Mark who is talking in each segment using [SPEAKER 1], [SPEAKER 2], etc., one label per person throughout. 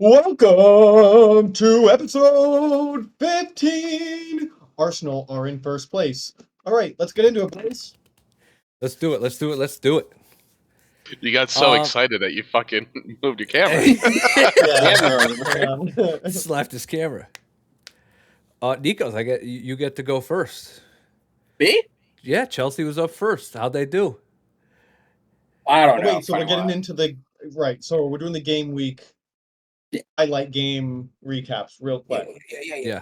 [SPEAKER 1] Welcome to episode 15. Arsenal are in first place. All right, let's get into it, please.
[SPEAKER 2] Let's do it. Let's do it. Let's do it.
[SPEAKER 3] You got so excited that you fucking moved your camera.
[SPEAKER 2] Slapped his camera. Nikos, you get to go first.
[SPEAKER 4] Me?
[SPEAKER 2] Yeah, Chelsea was up first. How'd they do?
[SPEAKER 4] I don't know.
[SPEAKER 1] Wait, so we're getting into the right. So we're doing the game week. Highlight game recaps real quick.
[SPEAKER 2] Yeah.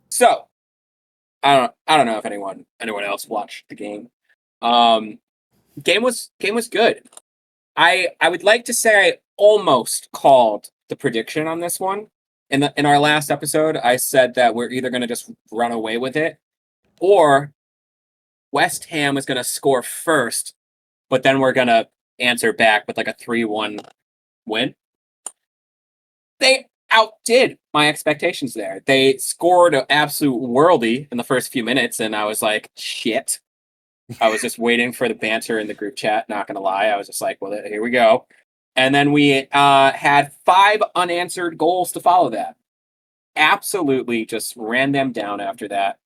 [SPEAKER 4] So, I don't know if anyone else watched the game. Game was good. I would like to say I almost called the prediction on this one. In our last episode, I said that we're either going to just run away with it, or West Ham is going to score first, but then we're going to answer back with like a 3-1 win. They outdid my expectations there. They scored an absolute worldie in the first few minutes, and I was like, shit. I was just waiting for the banter in the group chat, not going to lie. I was just like, well, here we go. And then we had 5 unanswered goals to follow that. Absolutely just ran them down after that.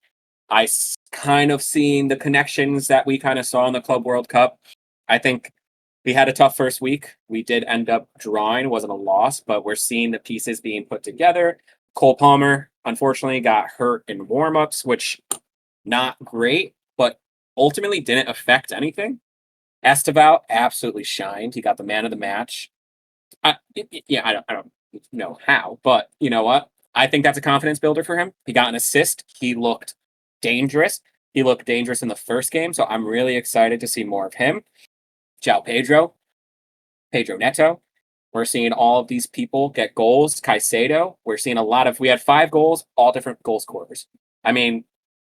[SPEAKER 4] I kind of seen the connections that we kind of saw in the Club World Cup. I think we had a tough first week. We did end up drawing. It wasn't a loss, but we're seeing the pieces being put together. Cole Palmer, unfortunately, got hurt in warm-ups, which not great, but ultimately didn't affect anything. Esteval absolutely shined. He got the man of the match. I don't know how, but you know what? I think that's a confidence builder for him. He got an assist. He looked dangerous. He looked dangerous in the first game, so I'm really excited to see more of him. Pedro Neto. We're seeing all of these people get goals. Caicedo. We're seeing we had 5 goals, all different goal scorers. I mean,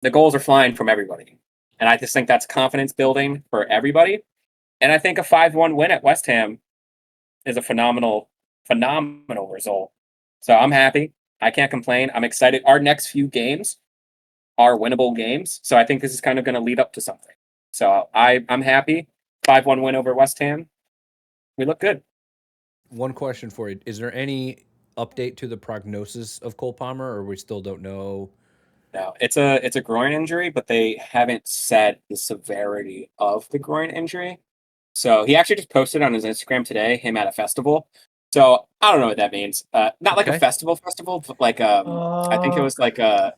[SPEAKER 4] the goals are flying from everybody. And I just think that's confidence building for everybody. And I think a 5-1 win at West Ham is a phenomenal result. So I'm happy. I can't complain. I'm excited. Our next few games are winnable games. So I think this is kind of going to lead up to something. So I'm happy. 5-1 win over West Ham. We look good.
[SPEAKER 2] One question for you. Is there any update to the prognosis of Cole Palmer, or we still don't know?
[SPEAKER 4] No, it's a groin injury, but they haven't said the severity of the groin injury. So he actually just posted on his Instagram today, him at a festival. So I don't know what that means. Not like a festival, but like I think it was like a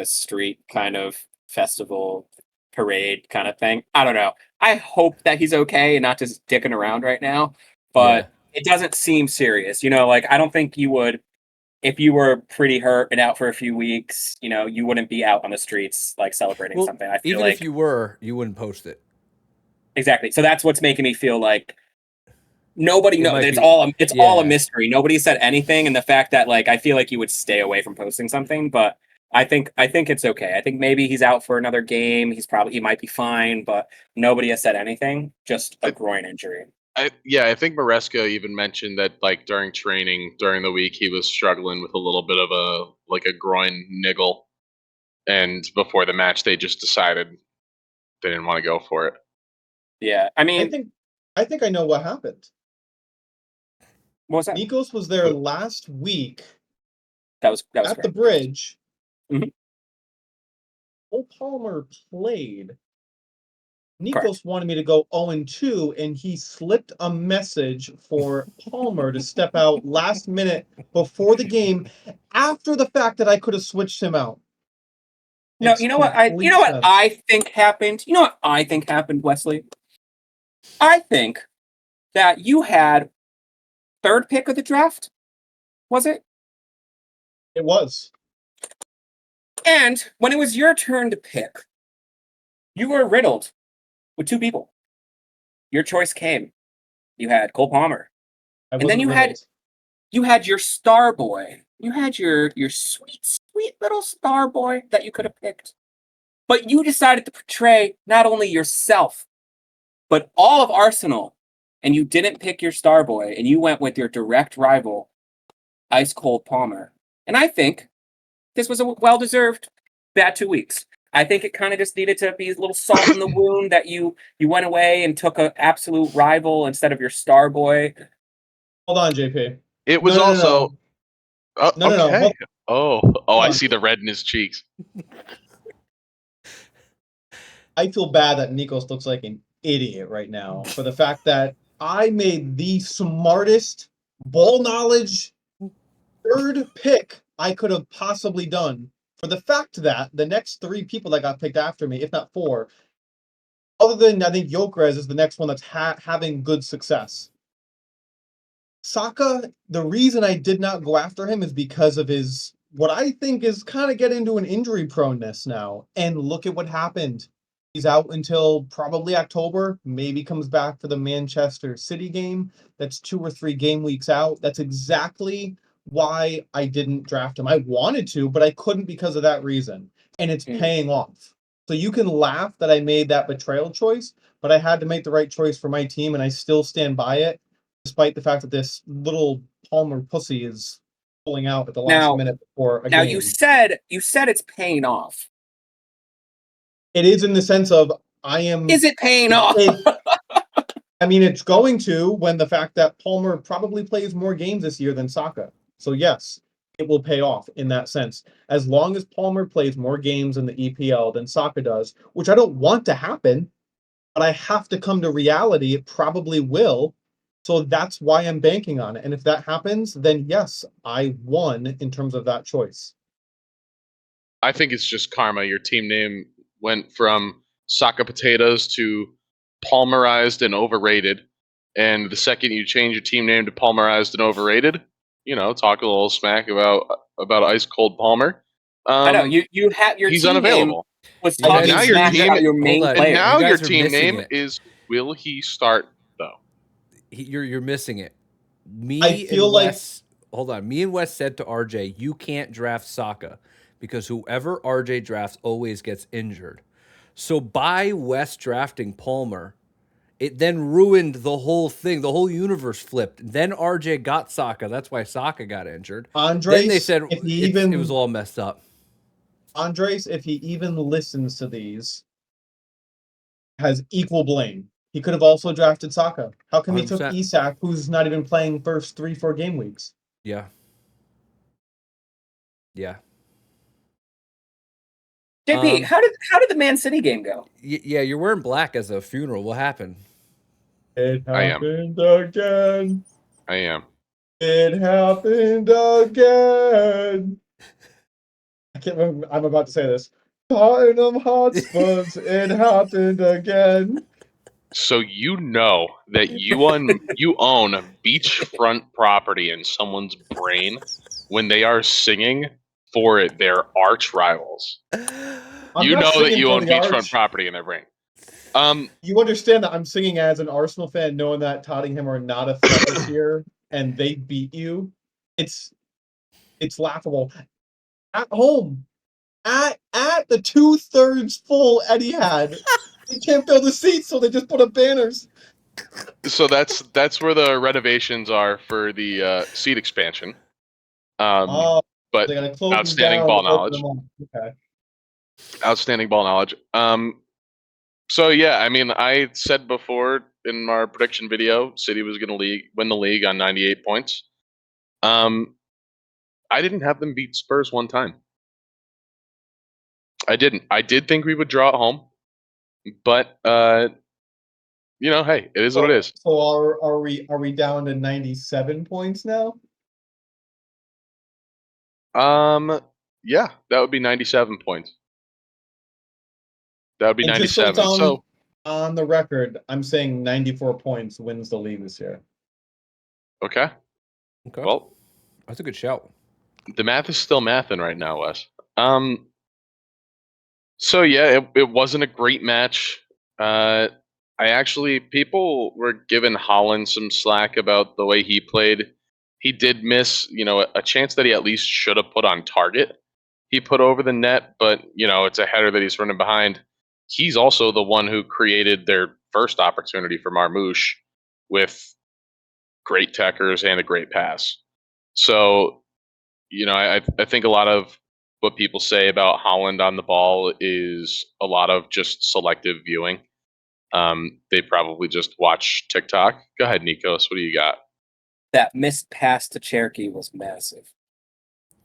[SPEAKER 4] street kind of festival parade kind of thing. I don't know. I hope that he's okay and not just dicking around right now, but it doesn't seem serious. You know, like I don't think you would, if you were pretty hurt and out for a few weeks, you know, you wouldn't be out on the streets like celebrating something. I feel
[SPEAKER 2] even if you were, you wouldn't post it.
[SPEAKER 4] Exactly. So that's what's making me feel like nobody knows. It's all a mystery. Nobody said anything, and the fact that like I feel like you would stay away from posting something, but I think it's okay. I think maybe he's out for another game. He might be fine, but nobody has said anything. Just a groin injury.
[SPEAKER 3] I think Maresca even mentioned that like during training during the week he was struggling with a little bit of a groin niggle, and before the match they just decided they didn't want to go for it.
[SPEAKER 4] Yeah, I mean,
[SPEAKER 1] I think I know what happened.
[SPEAKER 4] What was that?
[SPEAKER 1] Nikos was there last week.
[SPEAKER 4] That was
[SPEAKER 1] at the bridge.
[SPEAKER 4] Mm-hmm.
[SPEAKER 1] Cole Palmer played. Nikos wanted me to go 0-2, and he slipped a message for Palmer to step out last minute before the game, after the fact that I could have switched him out.
[SPEAKER 4] No, you know what I think happened? You know what I think happened, Wesley? I think that you had 3rd pick of the draft. Was it?
[SPEAKER 1] It was.
[SPEAKER 4] And when it was your turn to pick, you were riddled with 2 people. Your choice came. You had Cole Palmer. And then you had your star boy. You had your sweet, sweet little star boy that you could have picked. But you decided to portray not only yourself, but all of Arsenal. And you didn't pick your star boy, and you went with your direct rival, Ice Cold Palmer. And I think this was a well-deserved bad 2 weeks. I think it kind of just needed to be a little salt in the wound that you went away and took an absolute rival instead of your star boy.
[SPEAKER 1] Hold on, JP.
[SPEAKER 3] It was
[SPEAKER 1] No, no,
[SPEAKER 3] also
[SPEAKER 1] no, no, no.
[SPEAKER 3] okay.
[SPEAKER 1] Hold
[SPEAKER 3] I
[SPEAKER 1] on.
[SPEAKER 3] see the red in his cheeks.
[SPEAKER 1] I feel bad that Nikos looks like an idiot right now for the fact that I made the smartest ball knowledge third pick I could have possibly done. For the fact that the next three people that got picked after me, if not four, other than I think Jokeres is the next one that's having good success. Saka, the reason I did not go after him is because of his what I think is kind of getting into an injury proneness now. And look at what happened. He's out until probably October, maybe comes back for the Manchester City game. That's 2 or 3 game weeks out. That's exactly why I didn't draft him. I wanted to, but I couldn't because of that reason. And it's paying off. So you can laugh that I made that betrayal choice, but I had to make the right choice for my team, and I still stand by it, despite the fact that this little Palmer pussy is pulling out at the last minute before a
[SPEAKER 4] Now
[SPEAKER 1] game.
[SPEAKER 4] you said it's paying off.
[SPEAKER 1] It is in the sense of I am.
[SPEAKER 4] Is it paying off?
[SPEAKER 1] I mean, it's going to when the fact that Palmer probably plays more games this year than Saka. So yes, it will pay off in that sense. As long as Palmer plays more games in the EPL than Saka does, which I don't want to happen, but I have to come to reality, it probably will. So that's why I'm banking on it. And if that happens, then yes, I won in terms of that choice.
[SPEAKER 3] I think it's just karma. Your team name went from Saka Potatoes to Palmerized and Overrated. And the second you change your team name to Palmerized and Overrated, talk a little smack about Ice Cold Palmer.
[SPEAKER 4] I know you have your
[SPEAKER 3] he's
[SPEAKER 4] team
[SPEAKER 3] unavailable.
[SPEAKER 4] name was
[SPEAKER 2] You
[SPEAKER 4] talking
[SPEAKER 2] guys-
[SPEAKER 4] smack
[SPEAKER 3] team-
[SPEAKER 4] about your main
[SPEAKER 2] hold on.
[SPEAKER 3] And
[SPEAKER 4] player.
[SPEAKER 3] now
[SPEAKER 2] You
[SPEAKER 3] your
[SPEAKER 2] guys are
[SPEAKER 3] team
[SPEAKER 2] missing
[SPEAKER 3] name
[SPEAKER 2] it.
[SPEAKER 3] is Will He Start Though?
[SPEAKER 2] You're missing it.
[SPEAKER 1] I feel like-
[SPEAKER 2] Wes. Hold on. Me and Wes said to RJ, you can't draft Saka because whoever RJ drafts always gets injured. So by Wes drafting Palmer, it then ruined the whole thing. The whole universe flipped. Then RJ got Saka. That's why Saka got injured.
[SPEAKER 1] Andres,
[SPEAKER 2] Then they said
[SPEAKER 1] if he
[SPEAKER 2] it was all messed up.
[SPEAKER 1] Andres, if he even listens to these, has equal blame. He could have also drafted Saka. How come he took
[SPEAKER 2] 100%.
[SPEAKER 1] Isak, who's not even playing first 3-4 game weeks?
[SPEAKER 2] Yeah. Yeah.
[SPEAKER 4] JP, how did the Man City game go?
[SPEAKER 2] Yeah, you're wearing black as a funeral. What happened?
[SPEAKER 1] It
[SPEAKER 3] I am.
[SPEAKER 1] happened again.
[SPEAKER 3] I am.
[SPEAKER 1] It happened again. I can't remember. I'm about to say this. Tottenham Hotspurs. It happened again.
[SPEAKER 3] So you know that you own beachfront property in someone's brain when they are singing for their arch rivals.
[SPEAKER 1] I'm
[SPEAKER 3] You
[SPEAKER 1] not
[SPEAKER 3] know that
[SPEAKER 1] singing
[SPEAKER 3] you
[SPEAKER 1] for
[SPEAKER 3] own
[SPEAKER 1] the
[SPEAKER 3] beachfront
[SPEAKER 1] Arch.
[SPEAKER 3] property in their brain.
[SPEAKER 1] You understand that I'm singing as an Arsenal fan, knowing that Tottenham are not a threat this year, and they beat you. It's laughable. At home, at the 2/3 full Etihad, they can't fill the seats, so they just put up banners.
[SPEAKER 3] So that's where the renovations are for the seat expansion. But
[SPEAKER 1] They gotta close
[SPEAKER 3] outstanding
[SPEAKER 1] them down,
[SPEAKER 3] ball
[SPEAKER 1] open
[SPEAKER 3] knowledge.
[SPEAKER 1] them up. Okay.
[SPEAKER 3] Outstanding ball knowledge. So yeah, I mean, I said before in our prediction video, City was going to win the league on 98 points. I didn't have them beat Spurs one time. I didn't. I did think we would draw at home, but hey, it is what it is.
[SPEAKER 1] So are we down to 97 points now?
[SPEAKER 3] Yeah, that would be 97 points. That would be
[SPEAKER 1] And just so
[SPEAKER 3] 97.
[SPEAKER 1] it's
[SPEAKER 3] So
[SPEAKER 1] on the record, I'm saying 94 points wins the league this year.
[SPEAKER 3] okay. Well,
[SPEAKER 2] that's a good shout.
[SPEAKER 3] The math is still mathing right now, Wes. So yeah, it wasn't a great match. People were giving Holland some slack about the way he played. He did miss, a chance that he at least should have put on target. He put over the net, but it's a header that he's running behind. He's also the one who created their first opportunity for Marmouche with great techers and a great pass. So, I think a lot of what people say about Holland on the ball is a lot of just selective viewing. They probably just watch TikTok. Go ahead, Nikos. What do you got?
[SPEAKER 4] that missed pass to Cherokee was massive.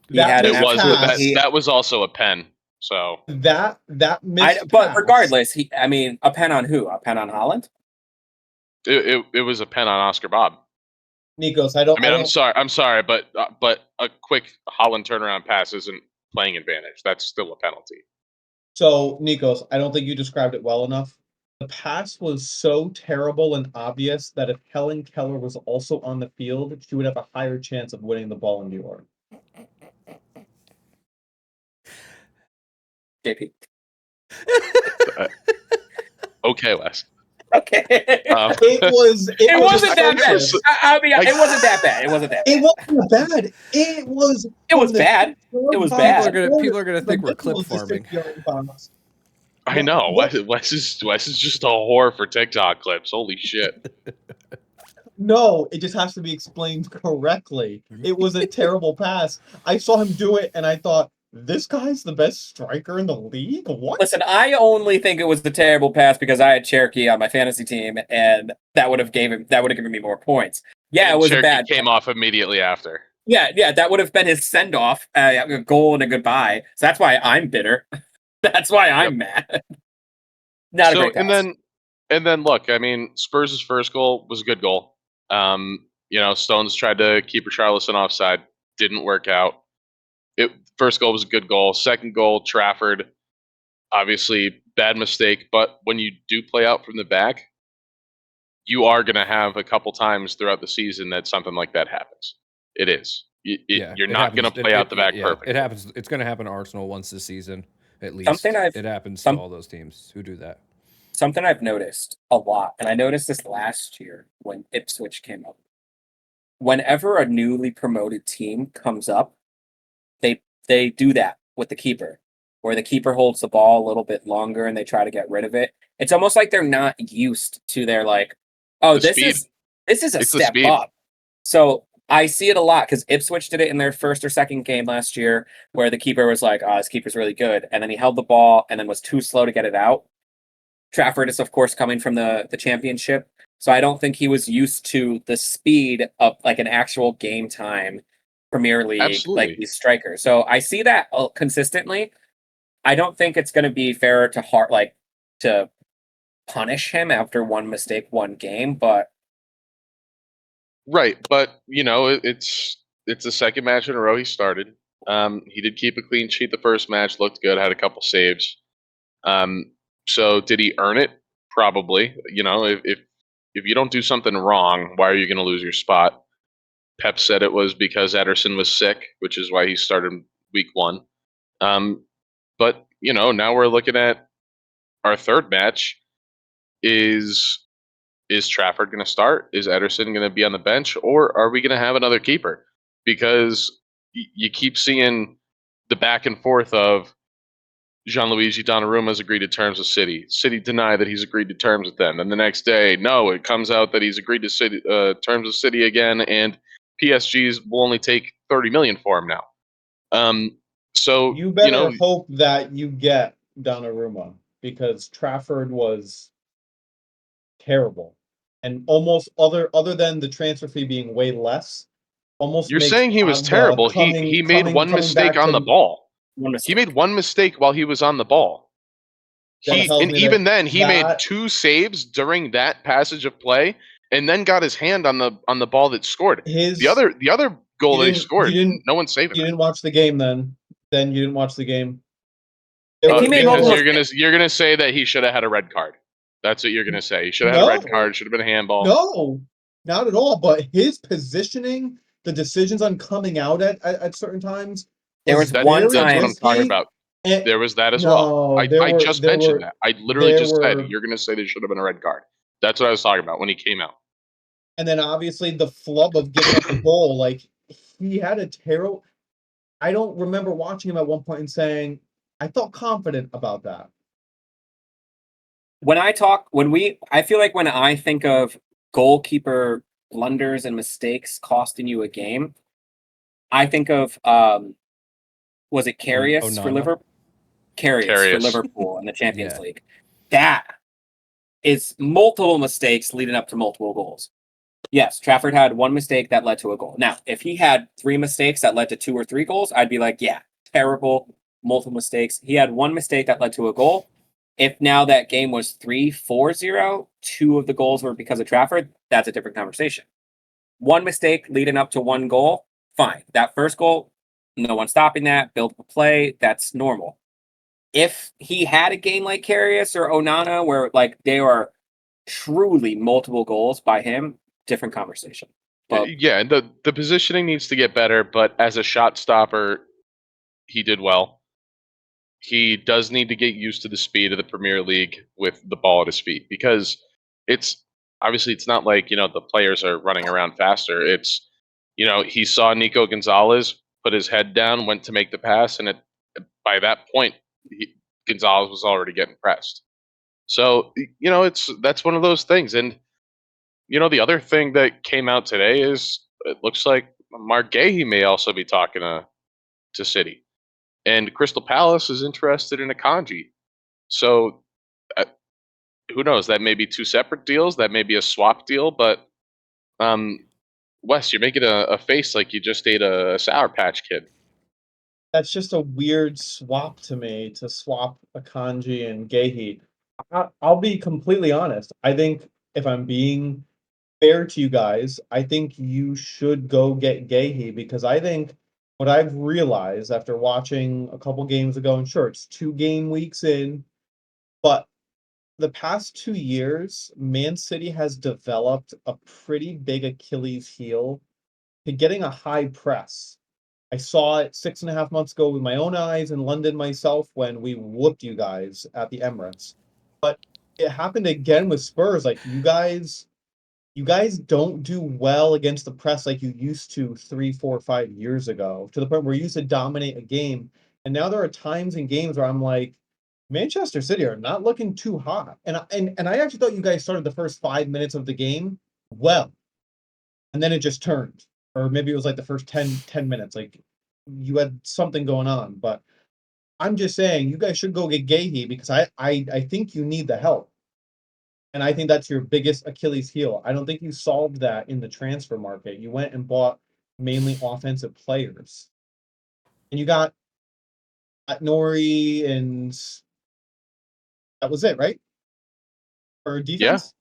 [SPEAKER 4] He
[SPEAKER 1] That
[SPEAKER 4] had an
[SPEAKER 1] missed
[SPEAKER 3] It was,
[SPEAKER 4] absolute-
[SPEAKER 3] but
[SPEAKER 1] pass-
[SPEAKER 3] that was also a pen. So
[SPEAKER 1] that missed
[SPEAKER 4] but
[SPEAKER 1] pass-
[SPEAKER 4] regardless, a pen on who? A pen on Holland?
[SPEAKER 3] it was a pen on Oscar Bob.
[SPEAKER 1] Nikos, I don't.
[SPEAKER 3] I'm sorry, but a quick Holland turnaround pass isn't playing advantage. That's still a penalty.
[SPEAKER 1] So, Nikos, I don't think you described it well enough. The pass was so terrible and obvious that if Helen Keller was also on the field, she would have a higher chance of winning the ball in New York.
[SPEAKER 4] JP.
[SPEAKER 3] Okay, Wes.
[SPEAKER 4] Okay.
[SPEAKER 1] It
[SPEAKER 4] wasn't that bad.
[SPEAKER 1] atrocious.
[SPEAKER 4] It wasn't that bad. It wasn't that bad.
[SPEAKER 1] It wasn't bad. It was.
[SPEAKER 4] It was bad. It was bad.
[SPEAKER 2] People are gonna think we're clip farming.
[SPEAKER 3] I know. Wes is just a whore for TikTok clips. Holy shit.
[SPEAKER 1] No, it just has to be explained correctly. It was a terrible pass. I saw him do it, and I thought, this guy's the best striker in the league? What?
[SPEAKER 4] Listen, I only think it was the terrible pass because I had Cherokee on my fantasy team, and that would have given me more points. Yeah, it was
[SPEAKER 3] Cherokee
[SPEAKER 4] a bad.
[SPEAKER 3] Came off immediately after.
[SPEAKER 4] Yeah, that would have been his send off, a goal and a goodbye. So that's why I'm bitter. That's why I'm mad. Not a great pass.
[SPEAKER 3] And then look, I mean, Spurs' first goal was a good goal. Stones tried to keep Richarlison offside, didn't work out. First goal was a good goal. Second goal, Trafford, obviously bad mistake. But when you do play out from the back, you are going to have a couple times throughout the season that something like that happens. It is. You're not going to play out the back perfect.
[SPEAKER 2] It happens. It's going to happen to Arsenal once this season, at least. It happens to all those teams who do that.
[SPEAKER 4] Something I've noticed a lot, and I noticed this last year when Ipswich came up. Whenever a newly promoted team comes up, they do that with the keeper, where the keeper holds the ball a little bit longer and they try to get rid of it. It's almost like they're not used to their this is a step up. So I see it a lot because Ipswich did it in their first or second game last year, where the keeper was like, "Oh, this keeper's really good," and then he held the ball and then was too slow to get it out. Trafford is, of course, coming from the championship, so I don't think he was used to the speed of like an actual game time Premier League, like these strikers. So I see that consistently. I don't think it's going to be fair to punish him after one mistake, one game, but
[SPEAKER 3] right. But it's the second match in a row he started. He did keep a clean sheet the first match, looked good, had a couple saves. So did he earn it? Probably. If you don't do something wrong, why are you going to lose your spot? Pep said it was because Ederson was sick, which is why he started week 1. But now we're looking at our third match. Is Trafford going to start? Is Ederson going to be on the bench, or are we going to have another keeper? Because you keep seeing the back and forth of Gianluigi Donnarumma has agreed to terms with City. City deny that he's agreed to terms with them, and the next day, no, it comes out that he's agreed to terms with City again, and PSG's will only take 30 million for him now. So
[SPEAKER 1] you better hope that you get Donnarumma, because Trafford was terrible, and almost other than the transfer fee being way less. Almost
[SPEAKER 3] you're saying he was terrible. He made one mistake on the ball. He made one mistake while he was on the ball. Even then, he made 2 saves during that passage of play, and then got his hand on the ball that scored. The other goal they scored, no one saved him.
[SPEAKER 1] You didn't watch the game then. Then you didn't watch the game.
[SPEAKER 3] Because you're gonna say that he should have had a red card. That's what you're gonna say. He should have had a red card. Should have been a handball.
[SPEAKER 1] No, not at all. But his positioning, the decisions on coming out at certain times.
[SPEAKER 4] There was one time.
[SPEAKER 3] That's what I'm talking about. There was that as well. I just mentioned that. I literally just said you're gonna say there should have been a red card. That's what I was talking about when he came out.
[SPEAKER 1] And then obviously the flub of giving up the goal, like he had a terrible. I don't remember watching him at one point and saying, I felt confident about that.
[SPEAKER 4] I feel like when I think of goalkeeper blunders and mistakes costing you a game, I think of was it Karius for Liverpool? Karius for Liverpool in the Champions League. That is multiple mistakes leading up to multiple goals. Yes, Trafford had one mistake that led to a goal. Now, if he had 3 mistakes that led to 2 or 3 goals, I'd be like, yeah, terrible, multiple mistakes. He had one mistake that led to a goal. If now that game was 3-4-0, 2 of the goals were because of Trafford, that's a different conversation. One mistake leading up to one goal, fine. That first goal, no one stopping that, build a play, that's normal. If he had a game like Karius or Onana where like they are truly multiple goals by him, different conversation. But
[SPEAKER 3] Yeah, the positioning needs to get better, but as a shot stopper, he did well. He does need to get used to the speed of the Premier League with the ball at his feet because it's obviously it's not like, the players are running around faster. It's, he saw Nico Gonzalez put his head down, went to make the pass, and by that point, Gonzalez was already getting pressed. So, that's one of those things. And, the other thing that came out today is it looks like Mark Gahey may also be talking to City. And Crystal Palace is interested in Akanji. So uh, who knows? That may be 2 separate deals. That may be a swap deal. But Wes, you're making a face like you just ate a Sour Patch Kid.
[SPEAKER 1] That's just a weird swap to me, to swap Akanji and Gahey. I'll be completely honest. I think if I'm being fair to you guys, I think you should go get Gahey because I think what I've realized after watching a couple games ago, and sure, it's 2 game weeks in, but the past 2 years, Man City has developed a pretty big Achilles heel to getting a high press. I saw it 6.5 months ago with my own eyes in London myself when we whooped you guys at the Emirates. But it happened again with Spurs. Like you guys don't do well against the press like you used to 3, 4, 5 years ago, to the point where you used to dominate a game. And now there are times in games where I'm like, Manchester City are not looking too hot. And I actually thought you guys started the first 5 minutes of the game well. And then it just turned. Or maybe it was like the first 10 minutes. Like you had something going on. But I'm just saying you guys should go get Gahey because I think you need the help. And I think that's your biggest Achilles heel. I don't think you solved that in the transfer market. You went and bought mainly offensive players. And you got Nori and that was it, right? For defense?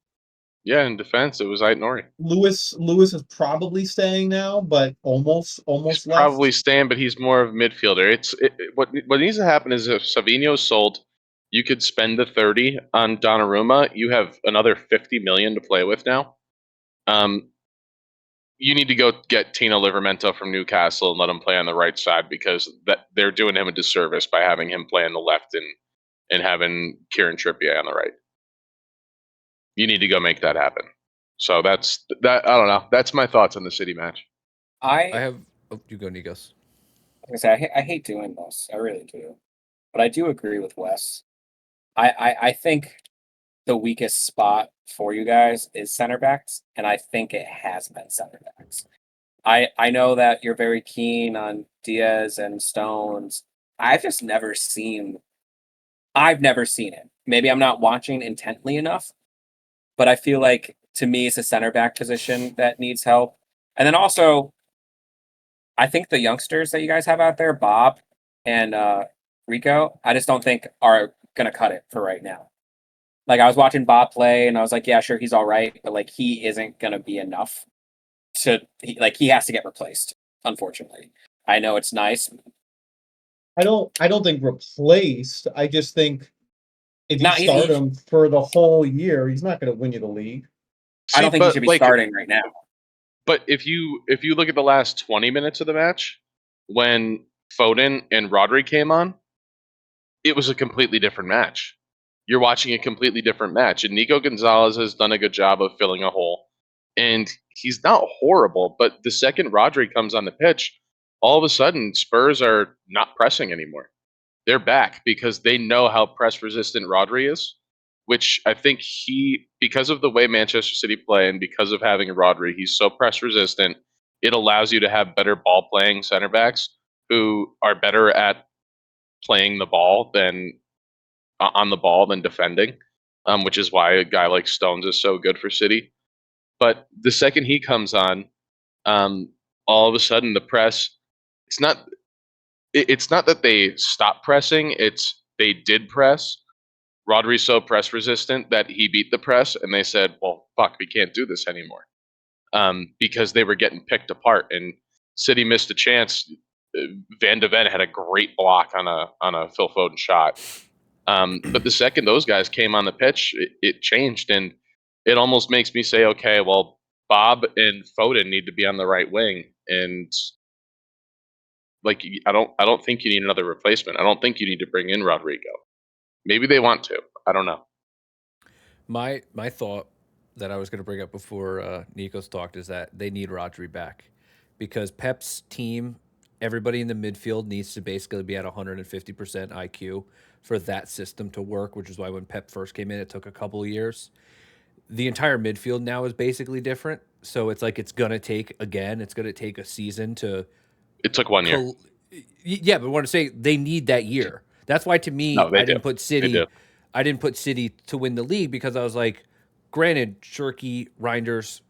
[SPEAKER 3] Yeah, in defense, it was Ait-Nouri.
[SPEAKER 1] Lewis is probably staying now, but almost
[SPEAKER 3] He's
[SPEAKER 1] left.
[SPEAKER 3] probably staying, but he's more of a midfielder. What needs to happen is if Savino's sold, you could spend the 30 on Donnarumma. You have another 50 million to play with now. You need to go get Tino Livramento from Newcastle and let him play on the right side because they're doing him a disservice by having him play on the left and having Kieran Trippier on the right. You need to go make that happen. So that's that. I don't know. That's my thoughts on the City match.
[SPEAKER 2] I have. Oh, you go, Nikos.
[SPEAKER 4] I hate doing this. I really do. But I do agree with Wes. I think the weakest spot for you guys is center backs, and I think it has been center backs. I know that you're very keen on Diaz and Stones. I've never seen it. Maybe I'm not watching intently enough, but I feel like to me it's a center back position that needs help. And then also, I think the youngsters that you guys have out there, Bob and Rico, I just don't think are gonna cut it for right now. Like I was watching Bob play, and I was like, yeah, sure, he's all right, but like he isn't gonna be enough he has to get replaced. Unfortunately, I know it's nice.
[SPEAKER 1] I don't think replaced. I just think if you
[SPEAKER 4] Not
[SPEAKER 1] start him for the whole year, he's not going to win you the league.
[SPEAKER 4] I don't think he should be starting right now.
[SPEAKER 3] But if you look at the last 20 minutes of the match, when Foden and Rodri came on, it was a completely different match. You're watching a completely different match, and Nico Gonzalez has done a good job of filling a hole. And he's not horrible, but the second Rodri comes on the pitch, all of a sudden Spurs are not pressing anymore. They're back because they know how press resistant Rodri is, which I think because of the way Manchester City play and because of having Rodri, he's so press resistant, it allows you to have better ball playing center backs who are better at playing the ball than on the ball than defending, which is why a guy like Stones is so good for City. But the second he comes on, all of a sudden the press, it's not that they stopped pressing, it's they did press. Rodri's so press resistant that he beat the press, and they said, well, fuck, we can't do this anymore. Because they were getting picked apart, and City missed a chance. Van de Ven had a great block on a Phil Foden shot. But the second those guys came on the pitch, it changed, and it almost makes me say, okay, well, Bob and Foden need to be on the right wing, and like I don't think you need another replacement. I don't think you need to bring in Rodrigo. Maybe they want to. I don't know.
[SPEAKER 2] My thought that I was going to bring up before Nikos talked is that they need Rodri back because Pep's team, everybody in the midfield needs to basically be at 150% IQ for that system to work, which is why when Pep first came in, it took a couple of years. The entire midfield now is basically different. So it's like it's going to take a season to.
[SPEAKER 3] It took 1 year.
[SPEAKER 2] Yeah, but I want to say they need that year. That's why to me,
[SPEAKER 3] No,
[SPEAKER 2] I didn't put City. I didn't put City to win the league because I was like, granted, Shirky, Reinders,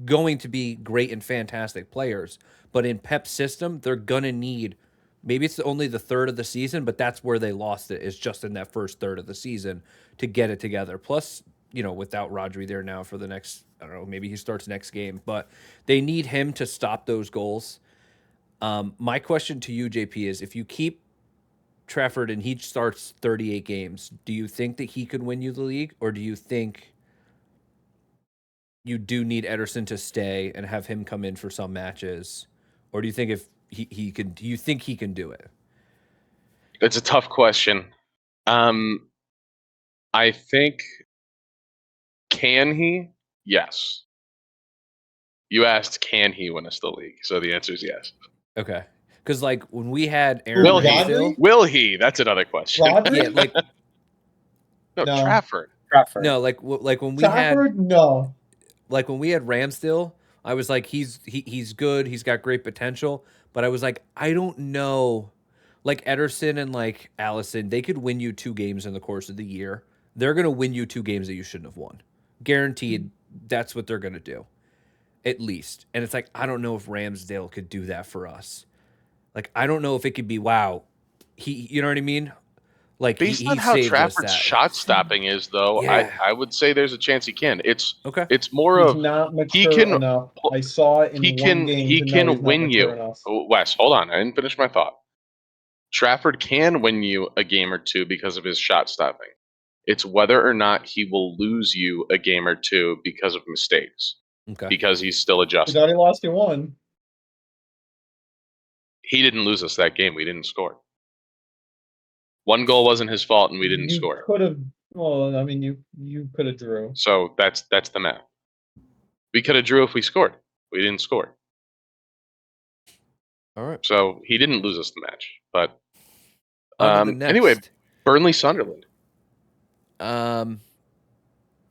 [SPEAKER 2] going to be great and fantastic players, but in Pep's system, they're gonna need. Maybe it's only the third of the season, but that's where they lost it. Is just in that first third of the season to get it together. Plus, without Rodri there now for the next, I don't know, maybe he starts next game, but they need him to stop those goals. My question to you, JP, is if you keep Trafford and he starts 38 games, do you think that he could win you the league, or do you think you do need Ederson to stay and have him come in for some matches, or do you think if he can? Do you think he can do it?
[SPEAKER 3] It's a tough question. I think can he? Yes. You asked, can he win us the league? So the answer is yes.
[SPEAKER 2] Okay, because like when we had Aaron
[SPEAKER 3] Will
[SPEAKER 2] Ramsdale,
[SPEAKER 3] he? Will he? That's another question.
[SPEAKER 1] Rodri?
[SPEAKER 2] yeah, like
[SPEAKER 3] No,
[SPEAKER 1] No.
[SPEAKER 3] Trafford.
[SPEAKER 2] no, like when we
[SPEAKER 1] Trafford? No.
[SPEAKER 2] like when we had Ramsdale, I was like, he's good, he's got great potential, but I was like, I don't know, like Ederson and like Allison, they could win you 2 games in the course of the year. They're gonna win you 2 games that you shouldn't have won, guaranteed. That's what they're gonna do, at least. And it's like I don't know if Ramsdale could do that for us. Like I don't know if it could be wow, you know what I mean? Like
[SPEAKER 3] Based
[SPEAKER 2] he
[SPEAKER 3] on how
[SPEAKER 2] saved us
[SPEAKER 3] Trafford's
[SPEAKER 2] that.
[SPEAKER 3] shot stopping is, though,
[SPEAKER 2] Yeah.
[SPEAKER 3] I would say there's a chance he can. It's
[SPEAKER 2] Okay.
[SPEAKER 3] it's more
[SPEAKER 1] He's
[SPEAKER 3] of
[SPEAKER 1] not
[SPEAKER 3] he
[SPEAKER 1] mature
[SPEAKER 3] can
[SPEAKER 1] enough. I saw it in
[SPEAKER 3] he
[SPEAKER 1] one
[SPEAKER 3] can
[SPEAKER 1] game
[SPEAKER 3] he
[SPEAKER 1] to know
[SPEAKER 3] can
[SPEAKER 1] he's not
[SPEAKER 3] win
[SPEAKER 1] mature
[SPEAKER 3] you.
[SPEAKER 1] enough.
[SPEAKER 3] Wes, hold on, I didn't finish my thought. Trafford can win you a game or two because of his shot stopping. It's whether or not he will lose you a game or two because of mistakes,
[SPEAKER 2] Okay.
[SPEAKER 3] because he's still
[SPEAKER 1] He's
[SPEAKER 3] adjusting.
[SPEAKER 1] already lost you one.
[SPEAKER 3] He didn't lose us that game. We didn't score. 1 goal wasn't his fault, and we didn't
[SPEAKER 1] You
[SPEAKER 3] score.
[SPEAKER 1] could have. Well, I mean, you could have drew.
[SPEAKER 3] So that's the math. We could have drew if we scored. We didn't score.
[SPEAKER 2] All right.
[SPEAKER 3] So he didn't lose us the match. But
[SPEAKER 2] On to the next.
[SPEAKER 3] anyway, Burnley Sunderland.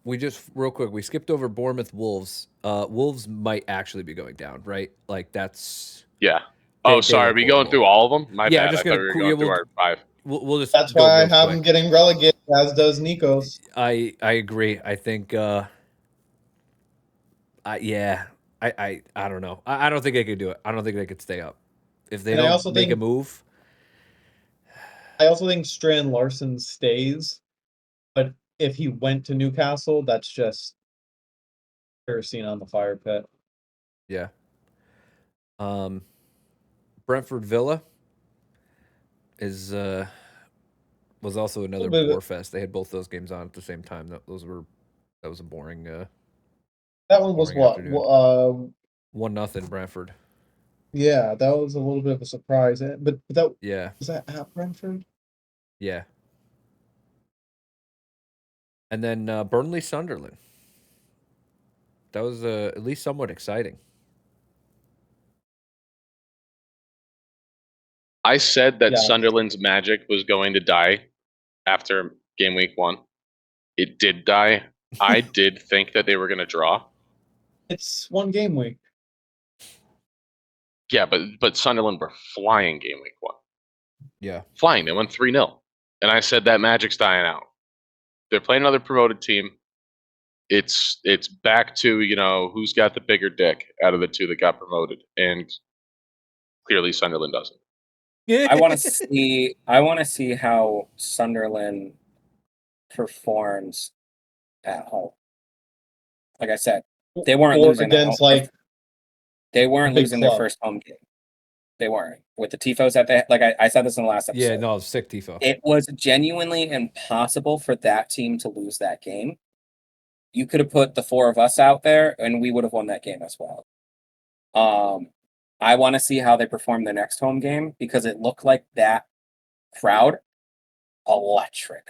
[SPEAKER 2] We just real quick, we skipped over Bournemouth Wolves. Wolves might actually be going down, right? Like that's
[SPEAKER 3] Yeah.
[SPEAKER 2] They-
[SPEAKER 3] Oh,
[SPEAKER 2] they
[SPEAKER 3] sorry. Are
[SPEAKER 2] look
[SPEAKER 3] we going
[SPEAKER 2] horrible.
[SPEAKER 3] through all of them? My
[SPEAKER 2] Yeah, I'm
[SPEAKER 3] bad.
[SPEAKER 2] just
[SPEAKER 3] I thought
[SPEAKER 2] gonna
[SPEAKER 3] we were
[SPEAKER 2] qu-
[SPEAKER 3] going
[SPEAKER 2] yeah,
[SPEAKER 3] through
[SPEAKER 2] we'll-
[SPEAKER 3] our 5.
[SPEAKER 2] we'll just
[SPEAKER 1] That's
[SPEAKER 2] go
[SPEAKER 1] why I
[SPEAKER 2] real
[SPEAKER 1] have him
[SPEAKER 2] quick.
[SPEAKER 1] getting relegated, as does Nikos.
[SPEAKER 2] I agree. I think I don't know. I don't think they could do it. I don't think they could stay up. If they
[SPEAKER 1] And I
[SPEAKER 2] don't
[SPEAKER 1] also
[SPEAKER 2] make a
[SPEAKER 1] think-
[SPEAKER 2] move.
[SPEAKER 1] I also think Strand Larson stays, but if he went to Newcastle, that's just kerosene on the fire pit.
[SPEAKER 2] Yeah. Brentford Villa is was also another
[SPEAKER 1] bit of-
[SPEAKER 2] bore fest. They had both those games on at the same time. That was a boring
[SPEAKER 1] That one was
[SPEAKER 2] Boring
[SPEAKER 1] what?
[SPEAKER 2] afternoon. 1-0 Brentford.
[SPEAKER 1] Yeah, that was a little bit of a surprise. But that
[SPEAKER 2] Yeah.
[SPEAKER 1] was that at Brentford?
[SPEAKER 2] Yeah. And then Burnley Sunderland. That was at least somewhat exciting.
[SPEAKER 3] I said that
[SPEAKER 1] Yeah.
[SPEAKER 3] Sunderland's magic was going to die after game week 1. It did die. I did think that they were going to draw.
[SPEAKER 1] It's one game week.
[SPEAKER 3] Yeah, but Sunderland were flying game week 1.
[SPEAKER 2] Yeah.
[SPEAKER 3] Flying. They won 3-0. And I said that magic's dying out. They're playing another promoted team. it's back to, you know, who's got the bigger dick out of the two that got promoted, and clearly Sunderland doesn't.
[SPEAKER 4] I want to see how Sunderland performs at home. Like I said, they weren't
[SPEAKER 1] Or
[SPEAKER 4] losing at home.
[SPEAKER 1] against like
[SPEAKER 4] They weren't
[SPEAKER 1] big
[SPEAKER 4] losing their
[SPEAKER 1] club.
[SPEAKER 4] first home game. They weren't. With the tifos that they like, I said this in the last episode.
[SPEAKER 2] Yeah, no, sick tifo.
[SPEAKER 4] It was genuinely impossible for that team to lose that game. You could have put the four of us out there, and we would have won that game as well. I want to see how they perform the next home game because it looked like that crowd electric.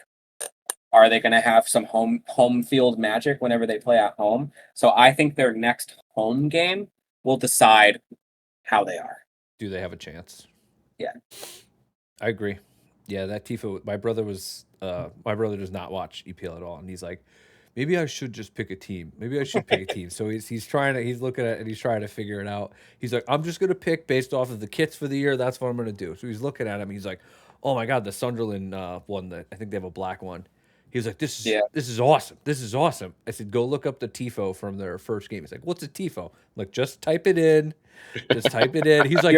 [SPEAKER 4] Are they going to have some home field magic whenever they play at home? So I think their next home game will decide how they are.
[SPEAKER 2] Do they have a chance?
[SPEAKER 4] Yeah.
[SPEAKER 2] I agree. Yeah, that tifo. My brother does not watch EPL at all, and he's like, maybe I should just pick a team. Maybe I should pick a team. So he's looking at it and he's trying to figure it out. He's like, I'm just gonna pick based off of the kits for the year. That's what I'm gonna do. So he's looking at him. He's like, oh my god, the Sunderland one that I think they have a black one. He was like, this is awesome. This is awesome. I said, go look up the tifo from their first game. He's like, what's a tifo? I'm like, just type it in. Just type it in. He's like,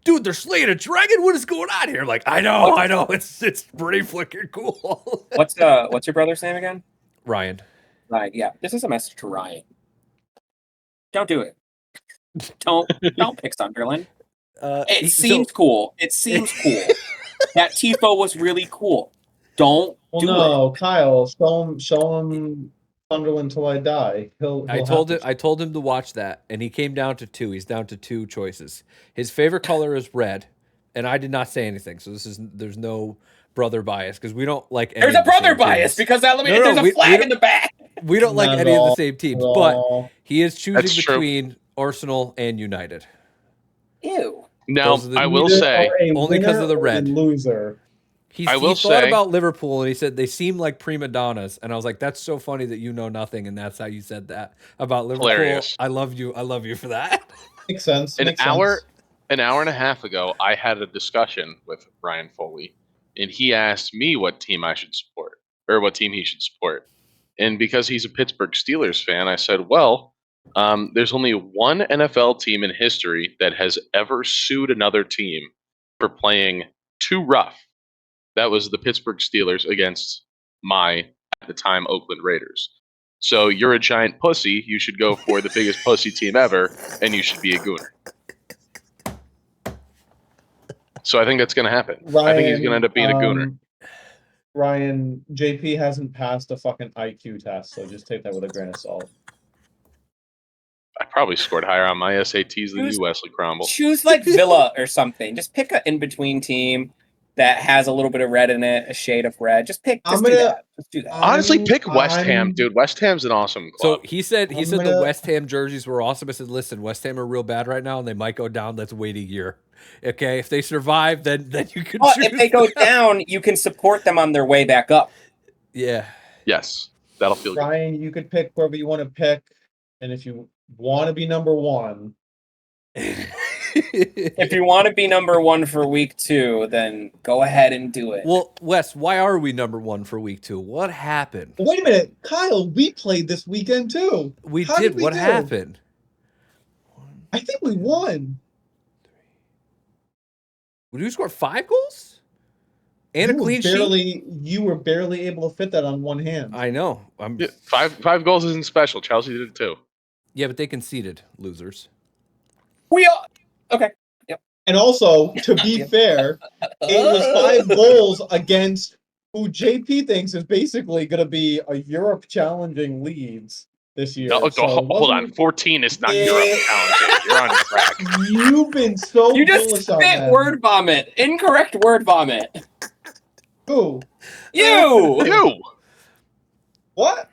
[SPEAKER 2] dude, they're slaying a dragon. What is going on here? I'm like, I know. It's pretty flicking cool.
[SPEAKER 4] What's your brother's name again?
[SPEAKER 2] Ryan.
[SPEAKER 4] Ryan. Yeah, this is a message to Ryan. Don't do it. Don't pick Sunderland. It seems cool. It seems cool. That tifo was really cool. Don't do it.
[SPEAKER 1] Kyle, show him Sunderland till I die.
[SPEAKER 2] I told him to watch that, and he came down to two. He's down to two choices. His favorite color is red, and I did not say anything. So there's no brother bias because we don't like.
[SPEAKER 4] There's a brother bias because there's a flag in the back.
[SPEAKER 2] We don't like any of the same teams, but he is choosing between Arsenal and United.
[SPEAKER 4] Ew.
[SPEAKER 3] Now I will say
[SPEAKER 2] only because of the red
[SPEAKER 1] loser.
[SPEAKER 2] He thought about Liverpool and he said they seem like prima donnas, and I was like, "That's so funny that you know nothing, and that's how you said that about Liverpool."
[SPEAKER 3] Hilarious.
[SPEAKER 2] I love you for that.
[SPEAKER 1] Makes sense.
[SPEAKER 3] An hour and a half ago, I had a discussion with Ryan Foley, and he asked me what team I should support or what team he should support. And because he's a Pittsburgh Steelers fan, I said, "Well, there's only one NFL team in history that has ever sued another team for playing too rough. That was the Pittsburgh Steelers against at the time, Oakland Raiders. So you're a giant pussy. You should go for the biggest pussy team ever, and you should be a gooner." So I think that's going to happen. I think he's going to end up being a gooner.
[SPEAKER 1] Ryan, JP hasn't passed a fucking IQ test, so just take that with a grain of salt.
[SPEAKER 3] I probably scored higher on my SATs than you, Wesley Cromwell.
[SPEAKER 4] Choose like Villa or something. Just pick an in-between team that has a little bit of red in it, a shade of red. Just do that.
[SPEAKER 3] Honestly, pick West Ham, dude. West Ham's an awesome club.
[SPEAKER 2] So he said the West Ham jerseys were awesome. I said, listen, West Ham are real bad right now, and they might go down. Let's wait a year. Okay, if they survive, then you can.
[SPEAKER 4] Well, if they go down, you can support them on their way back up.
[SPEAKER 2] Yeah.
[SPEAKER 3] Yes, that'll feel good.
[SPEAKER 1] Ryan, you could pick whoever you want to pick, and if you want to be number one.
[SPEAKER 4] If you want to be number one for week 2, then go ahead and do it.
[SPEAKER 2] Well, Wes, why are we number one for week 2? What happened?
[SPEAKER 1] Wait a minute, Kyle, we played this weekend too.
[SPEAKER 2] How did. What happened?
[SPEAKER 1] I think we won.
[SPEAKER 2] Did you score 5 goals? And a clean sheet?
[SPEAKER 1] You were barely able to fit that on one hand.
[SPEAKER 2] I know.
[SPEAKER 3] Yeah, five goals isn't special. Chelsea did it too.
[SPEAKER 2] Yeah, but they conceded, losers.
[SPEAKER 4] Okay. Yep.
[SPEAKER 1] And also, to be fair, it was 5 goals against who JP thinks is basically going to be a Europe challenging Leeds this year.
[SPEAKER 3] No, hold on. 14 is not Europe challenging. You're on track.
[SPEAKER 1] You've been so
[SPEAKER 4] You just spit word vomit. Incorrect word vomit.
[SPEAKER 1] Who?
[SPEAKER 4] You.
[SPEAKER 1] What?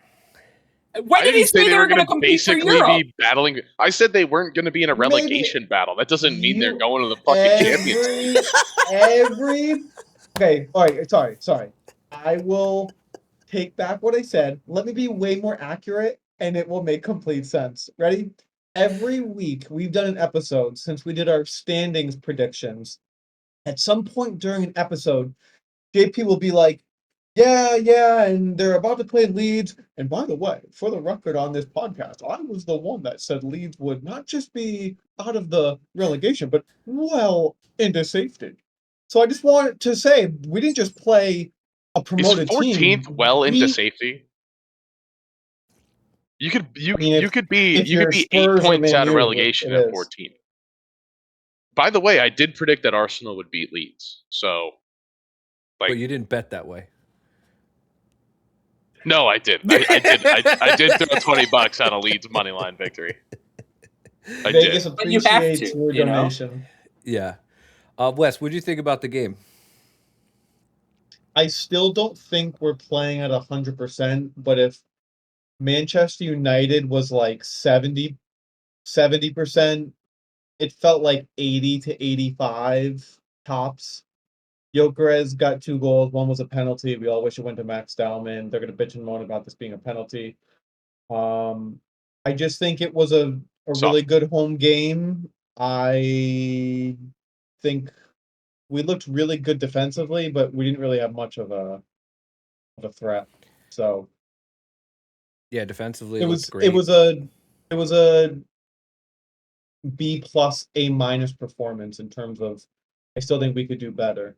[SPEAKER 4] Why did he say they were going to compete for Europe?
[SPEAKER 3] Be battling. I said they weren't going to be in a relegation battle. That doesn't mean they're going to the fucking Champions League.
[SPEAKER 1] Okay, all right. Sorry. I will take back what I said. Let me be way more accurate, and it will make complete sense. Ready? Every week we've done an episode since we did our standings predictions. At some point during an episode, JP will be like, Yeah, and they're about to play Leeds. And by the way, for the record on this podcast, I was the one that said Leeds would not just be out of the relegation, but well into safety. So I just wanted to say we didn't just play a
[SPEAKER 3] Is
[SPEAKER 1] promoted
[SPEAKER 3] 14th
[SPEAKER 1] team.
[SPEAKER 3] well into
[SPEAKER 1] We,
[SPEAKER 3] safety? You could
[SPEAKER 1] I mean, if
[SPEAKER 3] you could
[SPEAKER 1] you're
[SPEAKER 3] be 8
[SPEAKER 1] Spurs or
[SPEAKER 3] points
[SPEAKER 1] Man
[SPEAKER 3] out of
[SPEAKER 1] U,
[SPEAKER 3] relegation
[SPEAKER 1] it
[SPEAKER 3] at
[SPEAKER 1] is.
[SPEAKER 3] 14th. By the way, I did predict that Arsenal would beat Leeds. So,
[SPEAKER 2] But
[SPEAKER 3] like,
[SPEAKER 2] you didn't bet that way.
[SPEAKER 3] no, I didn't. I did throw $20 on a Leeds money line victory. I
[SPEAKER 1] Vegas
[SPEAKER 3] did.
[SPEAKER 4] But you have
[SPEAKER 1] appreciates
[SPEAKER 4] to,
[SPEAKER 1] your
[SPEAKER 4] you know?
[SPEAKER 1] donation.
[SPEAKER 2] Yeah. Wes, what do you think about the game?
[SPEAKER 1] I still don't think we're playing at 100%, but if Manchester United was like 70%, it felt like 80 to 85 tops. Gyökeres got 2 goals. One was a penalty. We all wish it went to Max Dowman. They're going to bitch and moan about this being a penalty. I just think it was a really
[SPEAKER 3] Soft.
[SPEAKER 1] good home game. I think we looked really good defensively, but we didn't really have much of a threat. So
[SPEAKER 2] Yeah, defensively
[SPEAKER 1] it
[SPEAKER 2] it looked
[SPEAKER 1] was
[SPEAKER 2] great.
[SPEAKER 1] it was a B plus A minus performance in terms of I still think we could do better.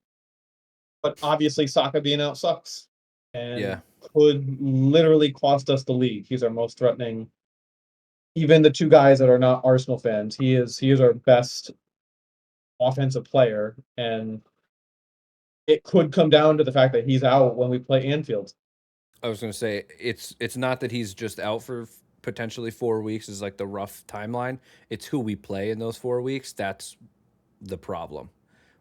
[SPEAKER 1] But obviously Saka being out sucks and
[SPEAKER 2] Yeah.
[SPEAKER 1] could literally cost us the league. He's our most threatening. Even the 2 guys that are not Arsenal fans, he is our best offensive player, and it could come down to the fact that he's out when we play Anfield.
[SPEAKER 2] I was going to say it's not that he's just out for potentially 4 weeks is like the rough timeline. It's who we play in those 4 weeks. That's the problem.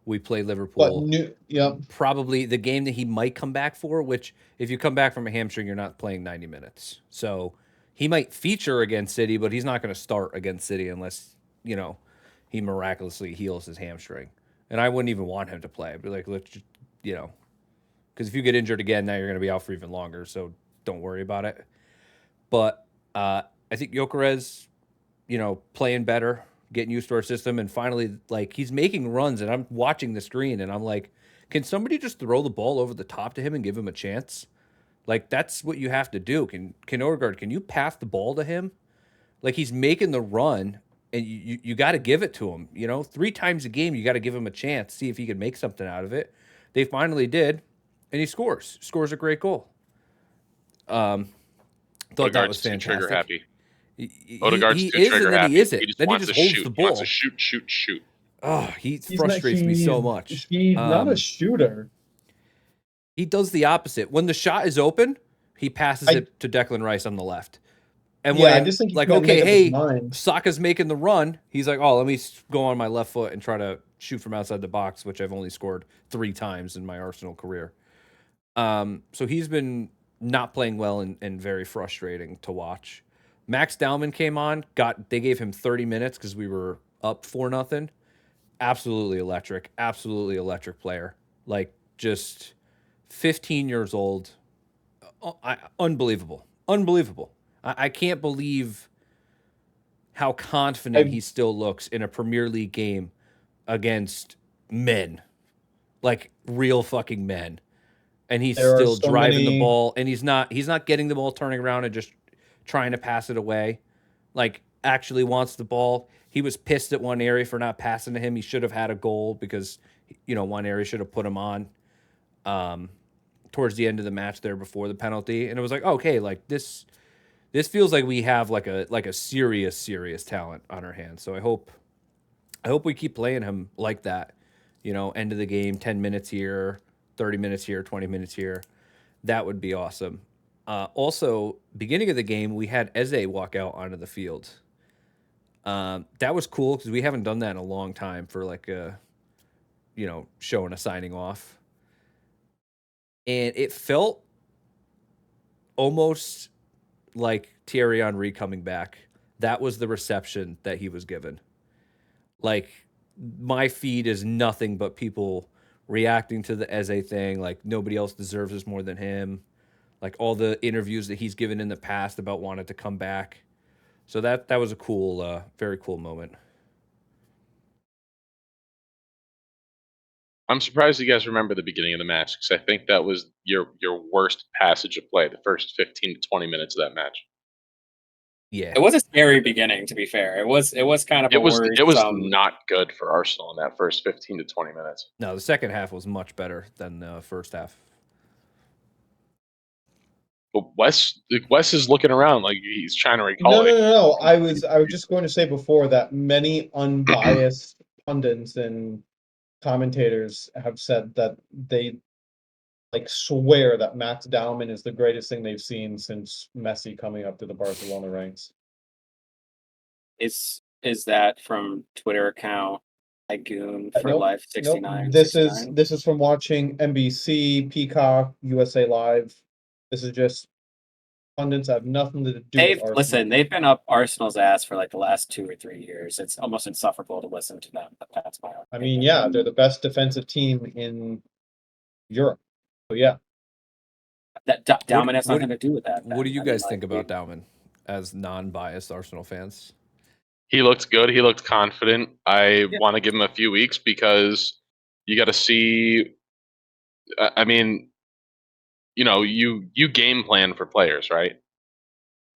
[SPEAKER 2] We play
[SPEAKER 1] But
[SPEAKER 2] Liverpool.
[SPEAKER 1] yeah,
[SPEAKER 2] Probably the game that he might come back for, which if you come back from a hamstring, you're not playing 90 minutes. So he might feature against City, but he's not going to start against City unless, he miraculously heals his hamstring. And I wouldn't even want him to play. I'd be like, let's just, because if you get injured again, now you're going to be out for even longer. So don't worry about it. But I think Gyökeres, playing better, getting used to our system, and finally, like, he's making runs, and I'm watching the screen, and I'm like, can somebody just throw the ball over the top to him and give him a chance? Like, that's what you have to do. Can Odegaard, can you pass the ball to him? Like, he's making the run, and you got to give it to him. 3 times a game, you got to give him a chance, see if he can make something out of it. They finally did, and he scores a great goal. Thought that
[SPEAKER 3] Odegaard's
[SPEAKER 2] was
[SPEAKER 3] too trigger
[SPEAKER 2] fantastic.
[SPEAKER 3] happy. Odegaard's
[SPEAKER 2] He
[SPEAKER 3] too
[SPEAKER 2] is,
[SPEAKER 3] trigger
[SPEAKER 2] and then
[SPEAKER 3] happy.
[SPEAKER 2] he isn't. Then he
[SPEAKER 3] wants
[SPEAKER 2] just
[SPEAKER 3] to
[SPEAKER 2] holds
[SPEAKER 3] shoot.
[SPEAKER 2] the
[SPEAKER 3] He wants
[SPEAKER 2] ball.
[SPEAKER 3] to shoot.
[SPEAKER 2] Oh, he
[SPEAKER 1] he's not,
[SPEAKER 2] frustrates me so much.
[SPEAKER 1] He's not a shooter.
[SPEAKER 2] He does the opposite. When the shot is open, he passes
[SPEAKER 1] I
[SPEAKER 2] it to Declan Rice on the left. And
[SPEAKER 1] Yeah, I
[SPEAKER 2] when,
[SPEAKER 1] just think he
[SPEAKER 2] like,
[SPEAKER 1] can't
[SPEAKER 2] okay,
[SPEAKER 1] make up his
[SPEAKER 2] hey,
[SPEAKER 1] mind.
[SPEAKER 2] Saka's making the run, he's like, oh, let me go on my left foot and try to shoot from outside the box, which I've only scored 3 times in my Arsenal career. So he's been not playing well and very frustrating to watch. Max Dowman came on, they gave him 30 minutes because we were up 4-0. Absolutely electric player. Like, just 15 years old. Unbelievable. I can't believe how confident
[SPEAKER 1] I
[SPEAKER 2] he still looks in a Premier League game against men, like real fucking men. And he's
[SPEAKER 1] There are
[SPEAKER 2] still
[SPEAKER 1] so
[SPEAKER 2] driving the
[SPEAKER 1] many.
[SPEAKER 2] ball, and he's not getting the ball, turning around and just trying to pass it away. Like, actually wants the ball. He was pissed at one area for not passing to him. He should have had a goal because, one area should have put him on towards the end of the match there before the penalty. And it was like, okay, like this feels like we have like a serious talent on our hands. So I hope we keep playing him like that. End of the game, 10 minutes here, 30 minutes here, 20 minutes here. That would be awesome. Also, beginning of the game, we had Eze walk out onto the field. That was cool because we haven't done that in a long time for like a, showing a signing off. And it felt almost like Thierry Henry coming back. That was the reception that he was given. Like, my feed is nothing but people reacting to the Eze thing. Like, nobody else deserves this more than him. Like, all the interviews that he's given in the past about wanting to come back. So that was a cool, very cool moment.
[SPEAKER 3] I'm surprised you guys remember the beginning of the match because I think that was your worst passage of play, the first 15 to 20 minutes of that match.
[SPEAKER 2] Yeah.
[SPEAKER 4] It was a scary beginning, to be fair. It was kind of
[SPEAKER 3] It
[SPEAKER 4] a
[SPEAKER 3] was
[SPEAKER 4] worrisome.
[SPEAKER 3] not good for Arsenal in that first 15 to 20 minutes.
[SPEAKER 2] No, the second half was much better than the first half.
[SPEAKER 3] But Wes is looking around like he's trying to recall.
[SPEAKER 1] No. I was just going to say before that many unbiased pundits and commentators have said that they like swear that Max Dowman is the greatest thing they've seen since Messi coming up to the Barcelona ranks.
[SPEAKER 4] Is that from Twitter account Goon for
[SPEAKER 1] Nope,
[SPEAKER 4] Life
[SPEAKER 1] nope.
[SPEAKER 4] 69?
[SPEAKER 1] This is from watching NBC, Peacock, USA Live. This is just pundits have nothing to do with Arsenal.
[SPEAKER 4] They've been up Arsenal's ass for like the last 2 or 3 years. It's almost insufferable to listen to them, but that's my opinion.
[SPEAKER 1] I mean, yeah, they're the best defensive team in Europe. So yeah.
[SPEAKER 4] That Dowman has nothing to do with that.
[SPEAKER 2] What do you guys think about Dowman as non-biased Arsenal fans?
[SPEAKER 3] He looked good. He looked confident. I want to give him a few weeks because you got to see. I mean, you know, you game plan for players, right?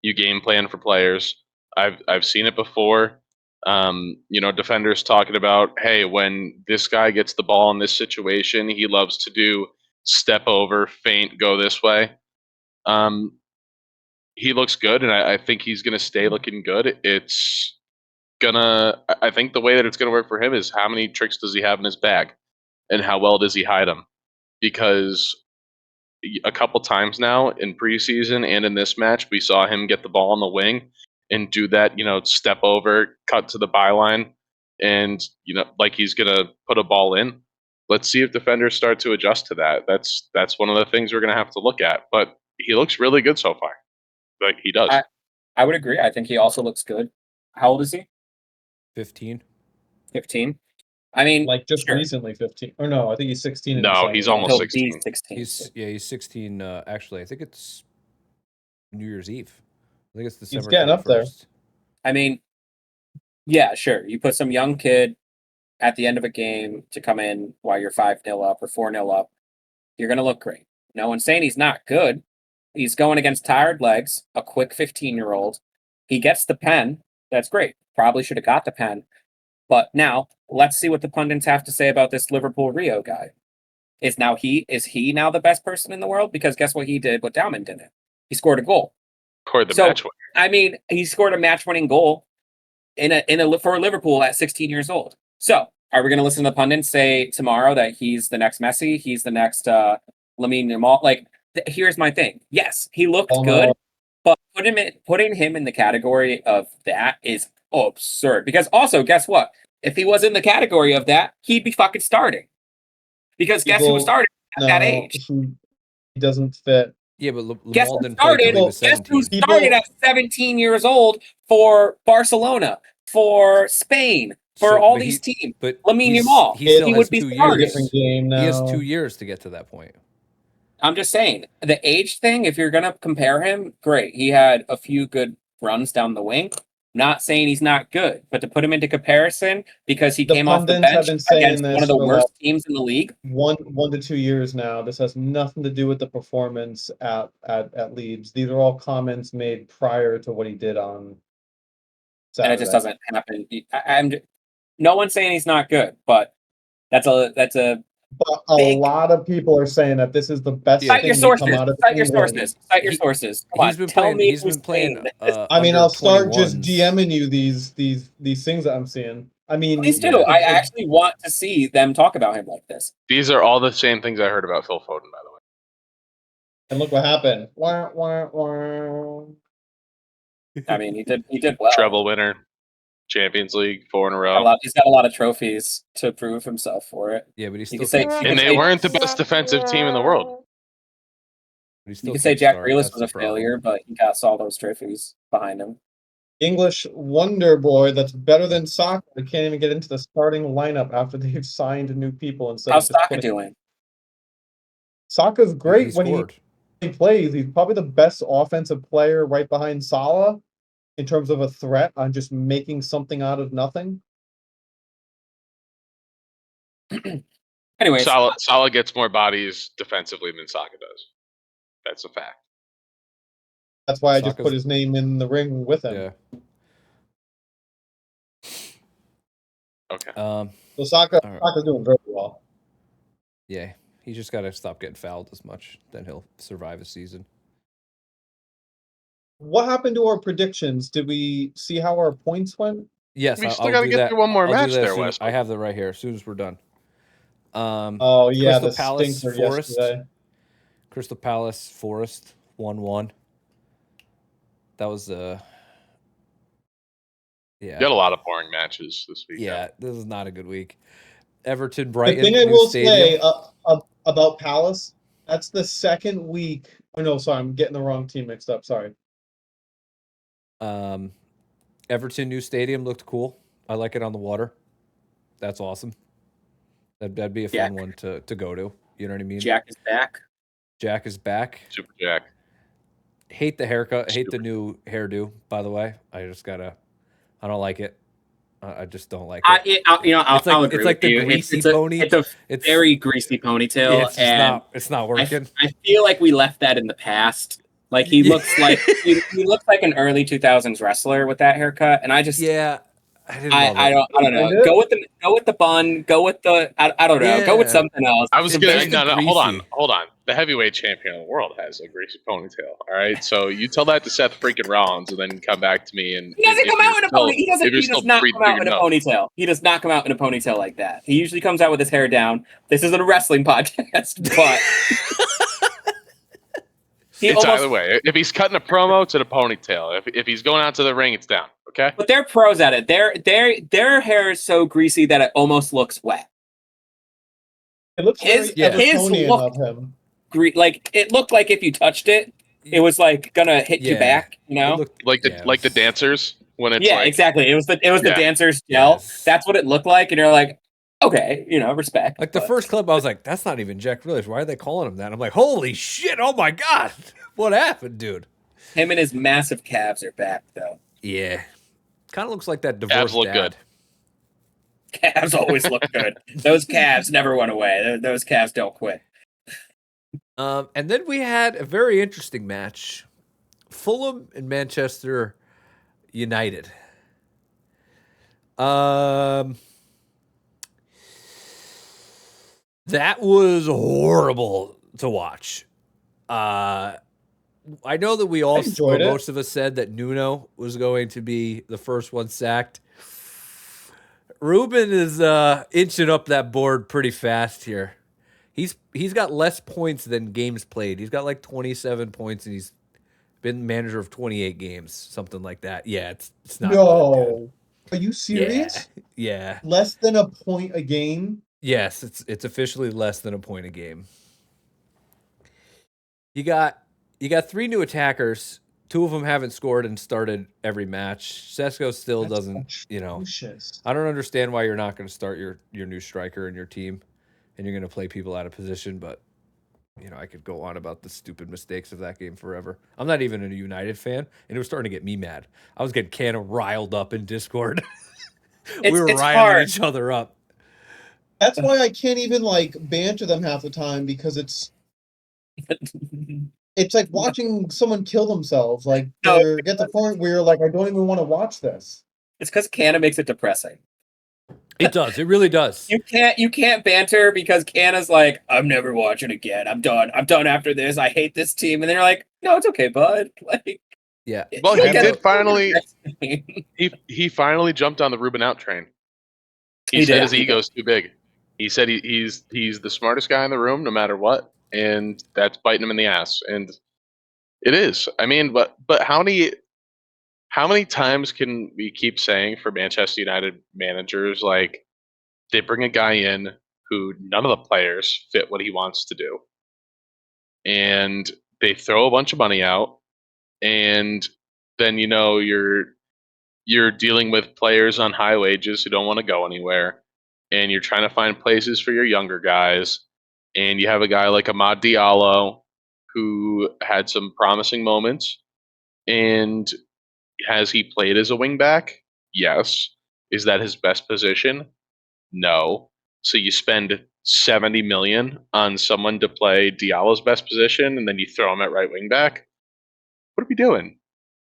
[SPEAKER 3] You game plan for players. I've seen it before. You know, defenders talking about, hey, when this guy gets the ball in this situation, he loves to do step over, feint, go this way. He looks good, and I think he's going to stay looking good. I think the way that it's gonna work for him is how many tricks does he have in his bag, and how well does he hide them? Because a couple times now in preseason and in this match, we saw him get the ball on the wing and do that, you know, step over, cut to the byline, and you know, like he's gonna put a ball in. Let's see if defenders start to adjust to that. That's one of the things we're gonna have to look at. But he looks really good so far. Like he does.
[SPEAKER 4] I would agree. I think he also looks good. How old is he?
[SPEAKER 2] 15.
[SPEAKER 4] 15. I mean,
[SPEAKER 1] like just recently 15. Or no, I think he's 16.
[SPEAKER 3] No, he's almost 16.
[SPEAKER 4] He's 16.
[SPEAKER 2] He's 16. Actually, I think it's New Year's Eve. I think it's December.
[SPEAKER 1] He's getting
[SPEAKER 2] 31st.
[SPEAKER 1] up there.
[SPEAKER 4] I mean, yeah, sure. You put some young kid at the end of a game to come in while you're 5-0 up or 4-0 up. You're going to look great. No one's saying he's not good. He's going against tired legs, a quick 15-year-old. He gets the pen. That's great. Probably should have got the pen. But now, let's see what the pundits have to say about this Liverpool Rio guy. Is he now the best person in the world? Because guess what he did, but Dowman didn't. He scored a goal.
[SPEAKER 3] Scored the match winner.
[SPEAKER 4] I mean, he scored a match-winning goal for Liverpool at 16 years old. So, are we going to listen to the pundits say tomorrow that he's the next Messi? He's the next Lamine Yamal? Like, here's my thing. Yes, he looked good, but putting him in the category of that is absurd. Because also, guess what? If he was in the category of that, he'd be fucking starting. Because guess who was starting at that age?
[SPEAKER 1] He doesn't fit.
[SPEAKER 2] Yeah, but
[SPEAKER 4] Guess
[SPEAKER 2] Lamal
[SPEAKER 4] who
[SPEAKER 2] didn't play till he was
[SPEAKER 4] Guess
[SPEAKER 2] 17.
[SPEAKER 4] who started at 17 years old for Barcelona, for Spain, for all these teams?
[SPEAKER 2] But
[SPEAKER 4] Lamine Yamal,
[SPEAKER 2] he
[SPEAKER 4] would be starting.
[SPEAKER 1] Different game now.
[SPEAKER 2] He has 2 years to get to that point.
[SPEAKER 4] I'm just saying, the age thing, if you're going to compare him, great. He had a few good runs down the wing. Not saying he's not good, but to put him into comparison because he came off the bench against one of the worst teams in the league.
[SPEAKER 1] 1 to 2 years now. This has nothing to do with the performance at Leeds. These are all comments made prior to what he did on Saturday.
[SPEAKER 4] And it just doesn't happen. No one's saying he's not good, but that's a.
[SPEAKER 1] But a lot of people are saying that this is the best thing to come out of
[SPEAKER 4] Cite your sources. Cite your sources.
[SPEAKER 2] He's been playing.
[SPEAKER 1] I mean, I'll start just DMing you these things that I'm seeing. I mean,
[SPEAKER 4] please do. I actually want to see them talk about him like this.
[SPEAKER 3] These are all the same things I heard about Phil Foden, by the way.
[SPEAKER 1] And look what happened. Wah, wah, wah.
[SPEAKER 4] I mean, he did well.
[SPEAKER 3] Treble winner, Champions League 4 in a row.
[SPEAKER 4] He's got a lot of trophies to prove himself for it.
[SPEAKER 2] Yeah, but he's still.
[SPEAKER 3] And they weren't the best defensive team in the world.
[SPEAKER 4] You can say Jack Grealish was a failure, but he got all those trophies behind him.
[SPEAKER 1] English wonder boy that's better than Saka. They can't even get into the starting lineup after they've signed new people.
[SPEAKER 4] How's Saka doing?
[SPEAKER 1] Saka's great when he plays. He's probably the best offensive player right behind Salah in terms of a threat on just making something out of nothing.
[SPEAKER 4] Anyways,
[SPEAKER 3] Salah gets more bodies defensively than Saka does. That's a fact.
[SPEAKER 1] That's why I just
[SPEAKER 2] Saka's-
[SPEAKER 1] put his name in the ring with him.
[SPEAKER 2] Yeah.
[SPEAKER 3] Okay.
[SPEAKER 1] So Saka's
[SPEAKER 2] All right.
[SPEAKER 1] doing very well.
[SPEAKER 2] Yeah. He's just got to stop getting fouled as much. Then he'll survive a season.
[SPEAKER 1] What happened to our predictions? Did we see how our points went?
[SPEAKER 2] Yes,
[SPEAKER 3] We
[SPEAKER 2] I'll
[SPEAKER 3] still got to
[SPEAKER 2] do
[SPEAKER 3] get
[SPEAKER 2] that.
[SPEAKER 3] through one more
[SPEAKER 2] I'll do
[SPEAKER 3] match
[SPEAKER 2] that
[SPEAKER 3] there,
[SPEAKER 2] as soon-
[SPEAKER 3] Wes.
[SPEAKER 2] I have that right here. As soon as we're done.
[SPEAKER 1] Oh yeah,
[SPEAKER 2] Crystal
[SPEAKER 1] the
[SPEAKER 2] Palace,
[SPEAKER 1] stinker
[SPEAKER 2] Forest.
[SPEAKER 1] yesterday.
[SPEAKER 2] Crystal Palace, Forest, 1-1. That was
[SPEAKER 3] You
[SPEAKER 2] yeah.
[SPEAKER 3] got a lot of boring matches this week.
[SPEAKER 2] Yeah, this is not a good week. Everton,
[SPEAKER 1] The
[SPEAKER 2] Brighton,
[SPEAKER 1] thing I
[SPEAKER 2] new
[SPEAKER 1] will
[SPEAKER 2] stadium.
[SPEAKER 1] say about Palace, that's the second week. Oh no, sorry, I'm getting the wrong team mixed up. Sorry.
[SPEAKER 2] Everton new stadium looked cool. I like it on the water. That's awesome. That'd be a fun one to go to. You know what I mean?
[SPEAKER 4] Jack is back.
[SPEAKER 2] Jack is back.
[SPEAKER 3] Super Jack.
[SPEAKER 2] Hate the haircut. Hate the
[SPEAKER 3] Super.
[SPEAKER 2] new hairdo. By the way, I don't like it. I just don't like
[SPEAKER 4] I'll
[SPEAKER 2] I'll
[SPEAKER 4] agree
[SPEAKER 2] it's like
[SPEAKER 4] with
[SPEAKER 2] the
[SPEAKER 4] you.
[SPEAKER 2] greasy
[SPEAKER 4] It's a-
[SPEAKER 2] pony.
[SPEAKER 4] It's a
[SPEAKER 2] It's
[SPEAKER 4] very greasy ponytail,
[SPEAKER 2] it's just
[SPEAKER 4] and
[SPEAKER 2] it's not working.
[SPEAKER 4] I feel like we left that in the past. Like he
[SPEAKER 2] Yeah.
[SPEAKER 4] looks like he looks like an early 2000s wrestler with that haircut, and I just
[SPEAKER 2] Yeah, I didn't love
[SPEAKER 4] I
[SPEAKER 2] it.
[SPEAKER 4] don't know.
[SPEAKER 1] Kinda.
[SPEAKER 4] Go with the bun. Go with the I don't know. Go with
[SPEAKER 2] Yeah.
[SPEAKER 4] something else.
[SPEAKER 3] I was
[SPEAKER 2] It
[SPEAKER 3] gonna
[SPEAKER 2] makes it
[SPEAKER 3] no,
[SPEAKER 2] greasy.
[SPEAKER 3] hold on. The heavyweight champion of the world has a greasy ponytail. All right, so you tell that to Seth freaking Rollins, and then come back to me and
[SPEAKER 4] He doesn't
[SPEAKER 3] if
[SPEAKER 4] come
[SPEAKER 3] you're
[SPEAKER 4] out in a
[SPEAKER 3] still-
[SPEAKER 4] pony. He
[SPEAKER 3] if you're
[SPEAKER 4] does
[SPEAKER 3] still
[SPEAKER 4] not come out in a
[SPEAKER 3] no.
[SPEAKER 4] ponytail. He does not come out in a ponytail like that. He usually comes out with his hair down. This isn't a wrestling podcast, but
[SPEAKER 3] It's either way. If he's cutting a promo, it's in a ponytail. If he's going out to the ring, it's down. Okay.
[SPEAKER 4] But they're pros at it. Their hair is so greasy that it almost looks wet.
[SPEAKER 1] It looks
[SPEAKER 4] His-
[SPEAKER 1] very
[SPEAKER 4] his
[SPEAKER 1] Evertonian
[SPEAKER 4] look-
[SPEAKER 1] of him.
[SPEAKER 4] Like it looked like if you touched it, it was like gonna hit you
[SPEAKER 2] Yeah.
[SPEAKER 4] back. You
[SPEAKER 2] It
[SPEAKER 4] know?
[SPEAKER 2] looked-
[SPEAKER 3] Like the
[SPEAKER 2] yeah, it
[SPEAKER 3] like the
[SPEAKER 2] was-
[SPEAKER 3] dancers when it's
[SPEAKER 4] Yeah,
[SPEAKER 3] like
[SPEAKER 4] exactly. It was the
[SPEAKER 3] Yeah.
[SPEAKER 4] dancer's gel.
[SPEAKER 2] Yes.
[SPEAKER 4] That's what it looked like, and you're like, okay, respect.
[SPEAKER 2] Like the
[SPEAKER 4] but-
[SPEAKER 2] first clip, I was like, "That's not even Jack Grealish. Why are they calling him that?" I'm like, "Holy shit! Oh my god, what happened, dude?"
[SPEAKER 4] Him and his massive calves are back though.
[SPEAKER 2] Yeah, kind of looks like that divorced
[SPEAKER 3] Calves look
[SPEAKER 2] dad.
[SPEAKER 3] good.
[SPEAKER 4] Calves always look good. Those calves never went away. Those calves don't quit.
[SPEAKER 2] And then we had a very interesting match: Fulham and Manchester United. That was horrible to watch. I know that we all,
[SPEAKER 1] enjoyed it.
[SPEAKER 2] most of us said that Nuno was going to be the first one sacked. Ruben is inching up that board pretty fast here. He's got less points than games played. He's got like 27 points, and he's been manager of 28 games, something like that. Yeah, it's not good,
[SPEAKER 1] No. Are you
[SPEAKER 2] dude.
[SPEAKER 1] serious?
[SPEAKER 2] Yeah.
[SPEAKER 1] Less than a point a game?
[SPEAKER 2] Yes, it's officially less than a point a game. You got 3 new attackers. 2 of them haven't scored and started every match. Sesko still
[SPEAKER 1] That's
[SPEAKER 2] doesn't,
[SPEAKER 1] atrocious.
[SPEAKER 2] I don't understand why you're not going to start your new striker in your team and you're going to play people out of position, but I could go on about the stupid mistakes of that game forever. I'm not even a United fan, and it was starting to get me mad. I was getting kind of riled up in Discord. We were
[SPEAKER 4] It's
[SPEAKER 2] riling
[SPEAKER 4] hard.
[SPEAKER 2] each other up.
[SPEAKER 1] That's why I can't even banter them half the time, because it's like watching someone kill themselves. Like
[SPEAKER 4] No.
[SPEAKER 1] they get to the point where you're like, I don't even want to watch this.
[SPEAKER 4] It's because Canna makes it depressing.
[SPEAKER 2] It does. It really does.
[SPEAKER 4] You can't banter because Canna's like, I'm never watching again. I'm done. I'm done after this. I hate this team. And then you're like, no, it's okay, bud. Like,
[SPEAKER 2] Yeah.
[SPEAKER 3] Well,
[SPEAKER 4] you'll
[SPEAKER 3] he
[SPEAKER 4] get
[SPEAKER 3] did
[SPEAKER 4] it.
[SPEAKER 3] finally. He finally jumped on the Ruben out train. He
[SPEAKER 4] He
[SPEAKER 3] said
[SPEAKER 4] did.
[SPEAKER 3] his ego's too big. He said he's the smartest guy in the room, no matter what, and that's biting him in the ass. And it is. I mean, but how many times can we keep saying for Manchester United managers, like, they bring a guy in who none of the players fit what he wants to do, and they throw a bunch of money out, and then you're dealing with players on high wages who don't want to go anywhere, and you're trying to find places for your younger guys, and you have a guy like Amad Diallo who had some promising moments, and has he played as a wingback? Yes. Is that his best position? No. So you spend $70 million on someone to play Diallo's best position, and then you throw him at right wing back. What are we doing?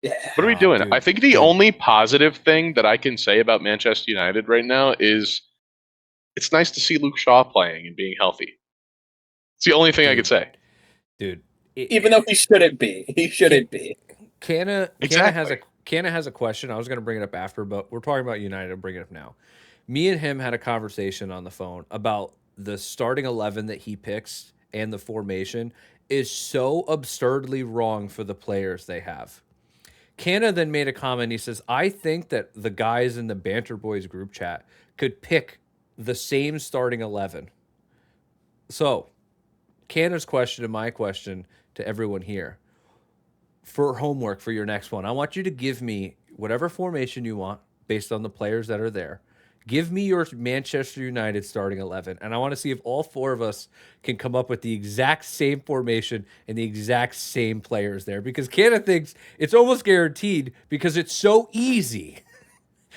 [SPEAKER 4] Yeah.
[SPEAKER 3] What are we doing?
[SPEAKER 2] Dude,
[SPEAKER 3] I think the
[SPEAKER 2] dude.
[SPEAKER 3] only positive thing that I can say about Manchester United right now is it's nice to see Luke Shaw playing and being healthy. It's the only thing I could say.
[SPEAKER 2] Dude.
[SPEAKER 4] Even though he shouldn't be. He shouldn't be.
[SPEAKER 2] Canna
[SPEAKER 3] Exactly.
[SPEAKER 2] has a question. I was going to bring it up after, but we're talking about United. I'll bring it up now. Me and him had a conversation on the phone about the starting 11 that he picks and the formation is so absurdly wrong for the players they have. Canna then made a comment. He says, I think that the guys in the Banter Boyz group chat could pick the same starting 11. So, Canna's question and my question to everyone here for homework for your next one, I want you to give me whatever formation you want based on the players that are there. Give me your Manchester United starting 11, and I want to see if all four of us can come up with the exact same formation and the exact same players there, because Canada thinks it's almost guaranteed because it's so easy.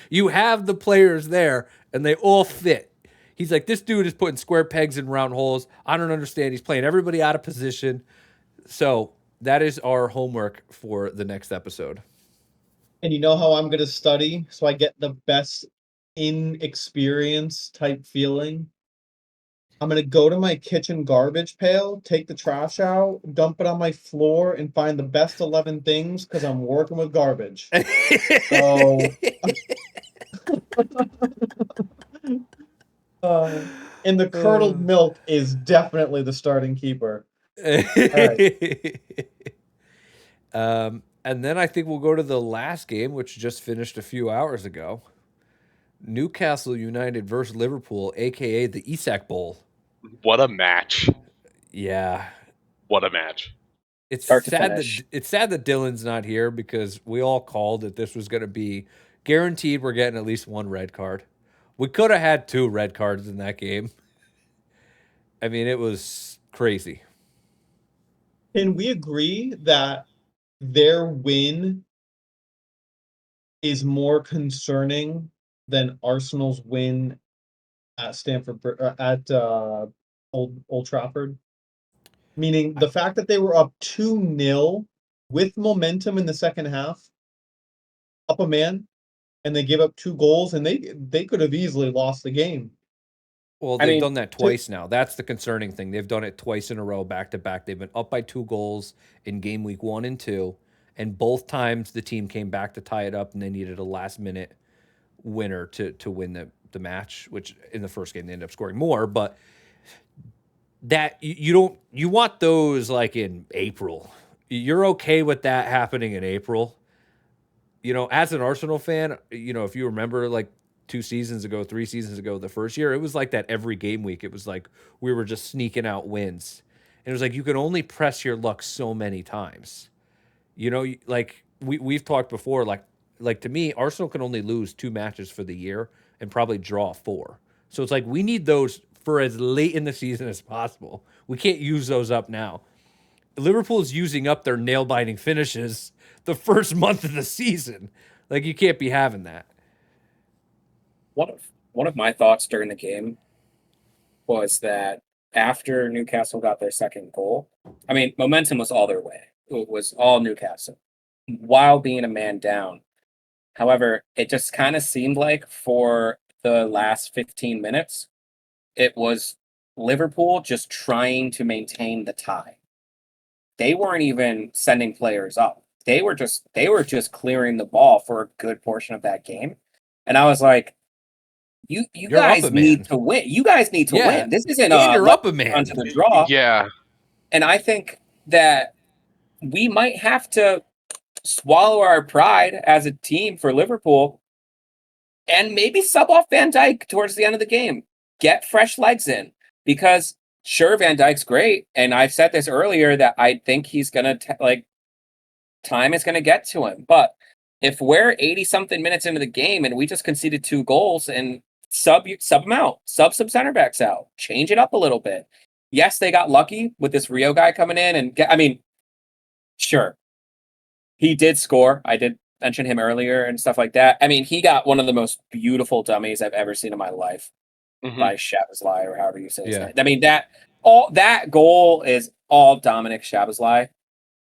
[SPEAKER 2] You have the players there, and they all fit. He's like, this dude is putting square pegs in round holes. I don't understand. He's playing everybody out of position. So that is our homework for the next episode.
[SPEAKER 1] And you know how I'm gonna study so I get the best inexperience type feeling? I'm gonna go to my kitchen garbage pail, take the trash out, dump it on my floor, and find the best 11 things because I'm working with garbage. So, and the curdled milk is definitely the starting keeper.
[SPEAKER 2] And then I think we'll go to the last game, which just finished a few hours ago. Newcastle United versus Liverpool, aka the Isak Bowl.
[SPEAKER 3] What a match.
[SPEAKER 2] Yeah.
[SPEAKER 3] What a match.
[SPEAKER 2] It's
[SPEAKER 4] Start to
[SPEAKER 2] sad
[SPEAKER 4] finish.
[SPEAKER 2] that Dylan's not here because we all called that this was going to be guaranteed we're getting at least one red card. We could have had 2 red cards in that game. I mean, it was crazy.
[SPEAKER 1] Can we agree that their win is more concerning than Arsenal's win at Old Trafford? Meaning the fact that they were up 2-0 with momentum in the second half, up a man, and they give up 2 goals, and they could have easily lost the game.
[SPEAKER 2] Well, they've done that twice now. That's the concerning thing. They've done it twice in a row, back to back. They've been up by 2 goals in game week 1 and 2, and both times the team came back to tie it up, and they needed a last minute winner to win the match. Which in the first game they ended up scoring more, but that you want those like in April. You're okay with that happening in April. You know, as an Arsenal fan, you know, if you remember like 2 seasons ago, 3 seasons ago, the first year, it was like that every game week. It was like we were just sneaking out wins. And it was like you could only press your luck so many times. You know, like we've talked before, like to me, Arsenal can only lose 2 matches for the year and probably draw 4. So it's like we need those for as late in the season as possible. We can't use those up now. Liverpool is using up their nail-biting finishes the first month of the season. Like, you can't be having that.
[SPEAKER 4] One of my thoughts during the game was that after Newcastle got their second goal, I mean, momentum was all their way. It was all Newcastle while being a man down. However, it just kind of seemed like for the last 15 minutes, it was Liverpool just trying to maintain the tie. They weren't even sending players up. They were just clearing the ball for a good portion of that game. And I was like, you guys need to win. You guys need to win. This isn't
[SPEAKER 2] you're up a man
[SPEAKER 4] onto the draw.
[SPEAKER 3] Yeah.
[SPEAKER 4] And I think that we might have to swallow our pride as a team for Liverpool and maybe sub off Van Dijk towards the end of the game. Get fresh legs in, because sure, Van Dijk's great, and I've said this earlier that I think he's gonna time is gonna get to him. But if we're 80-something minutes into the game and we just conceded 2 goals, and sub them out, sub some center backs out, change it up a little bit. Yes, they got lucky with this Rio guy coming in, and sure, he did score. I did mention him earlier and stuff like that. I mean, he got one of the most beautiful dummies I've ever seen in my life. by Shabazly, or however you say his
[SPEAKER 2] Yeah.
[SPEAKER 4] name. I mean, that goal is all Dominic Shabazly.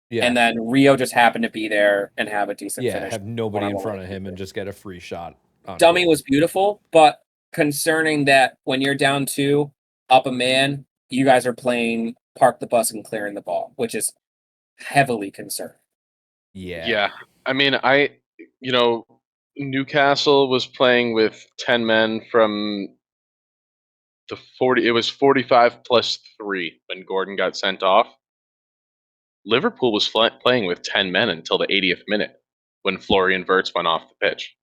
[SPEAKER 2] Yeah.
[SPEAKER 4] And then Rio just happened to be there and have a decent finish.
[SPEAKER 2] Have nobody in
[SPEAKER 4] Whatever
[SPEAKER 2] front
[SPEAKER 4] way
[SPEAKER 2] of
[SPEAKER 4] he
[SPEAKER 2] him and
[SPEAKER 4] did.
[SPEAKER 2] just get a free shot. On
[SPEAKER 4] Dummy
[SPEAKER 2] goal.
[SPEAKER 4] was beautiful, but concerning that when you're down 2, up a man, you guys are playing park the bus and clearing the ball, which is heavily concerning.
[SPEAKER 3] Yeah. I mean, Newcastle was playing with 10 men from the 40. It was 45 plus 3 when Gordon got sent off. Liverpool was playing with 10 men until the 80th minute when Florian Wirtz went off the pitch.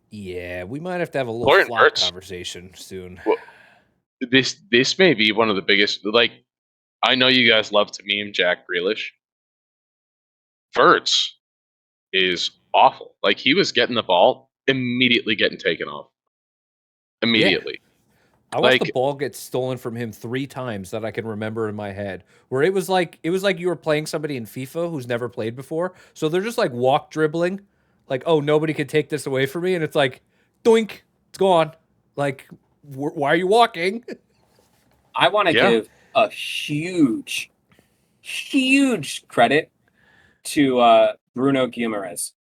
[SPEAKER 2] Yeah, we might have to have a little
[SPEAKER 3] Florian
[SPEAKER 2] flop
[SPEAKER 3] Wirtz.
[SPEAKER 2] conversation soon.
[SPEAKER 3] Well, this may be one of the biggest. Like, I know you guys love to meme Jack Grealish. Wirtz is awful. Like, he was getting the ball, immediately getting taken off. Immediately.
[SPEAKER 2] I watched the ball get stolen from him 3 times that I can remember in my head. Where it was like you were playing somebody in FIFA who's never played before. So they're just like walk dribbling, like, oh, nobody can take this away from me, and it's like, doink, it's gone. Like, why are you walking?
[SPEAKER 4] I want to give a huge credit to Bruno Guimaraes.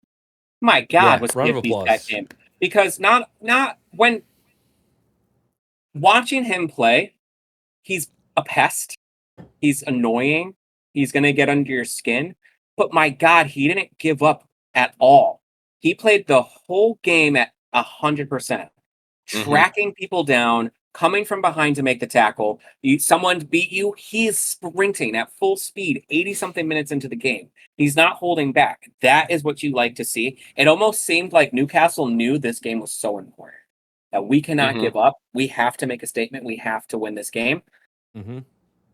[SPEAKER 4] My God, was he a beast that game? Because not when watching him play, he's a pest. He's annoying. He's going to get under your skin. But my God, he didn't give up at all. He played the whole game at 100%, tracking people down, coming from behind to make the tackle. Someone beat you, he's sprinting at full speed, 80-something minutes into the game. He's not holding back. That is what you like to see. It almost seemed like Newcastle knew this game was so important, that we cannot give up. We have to make a statement. We have to win this game.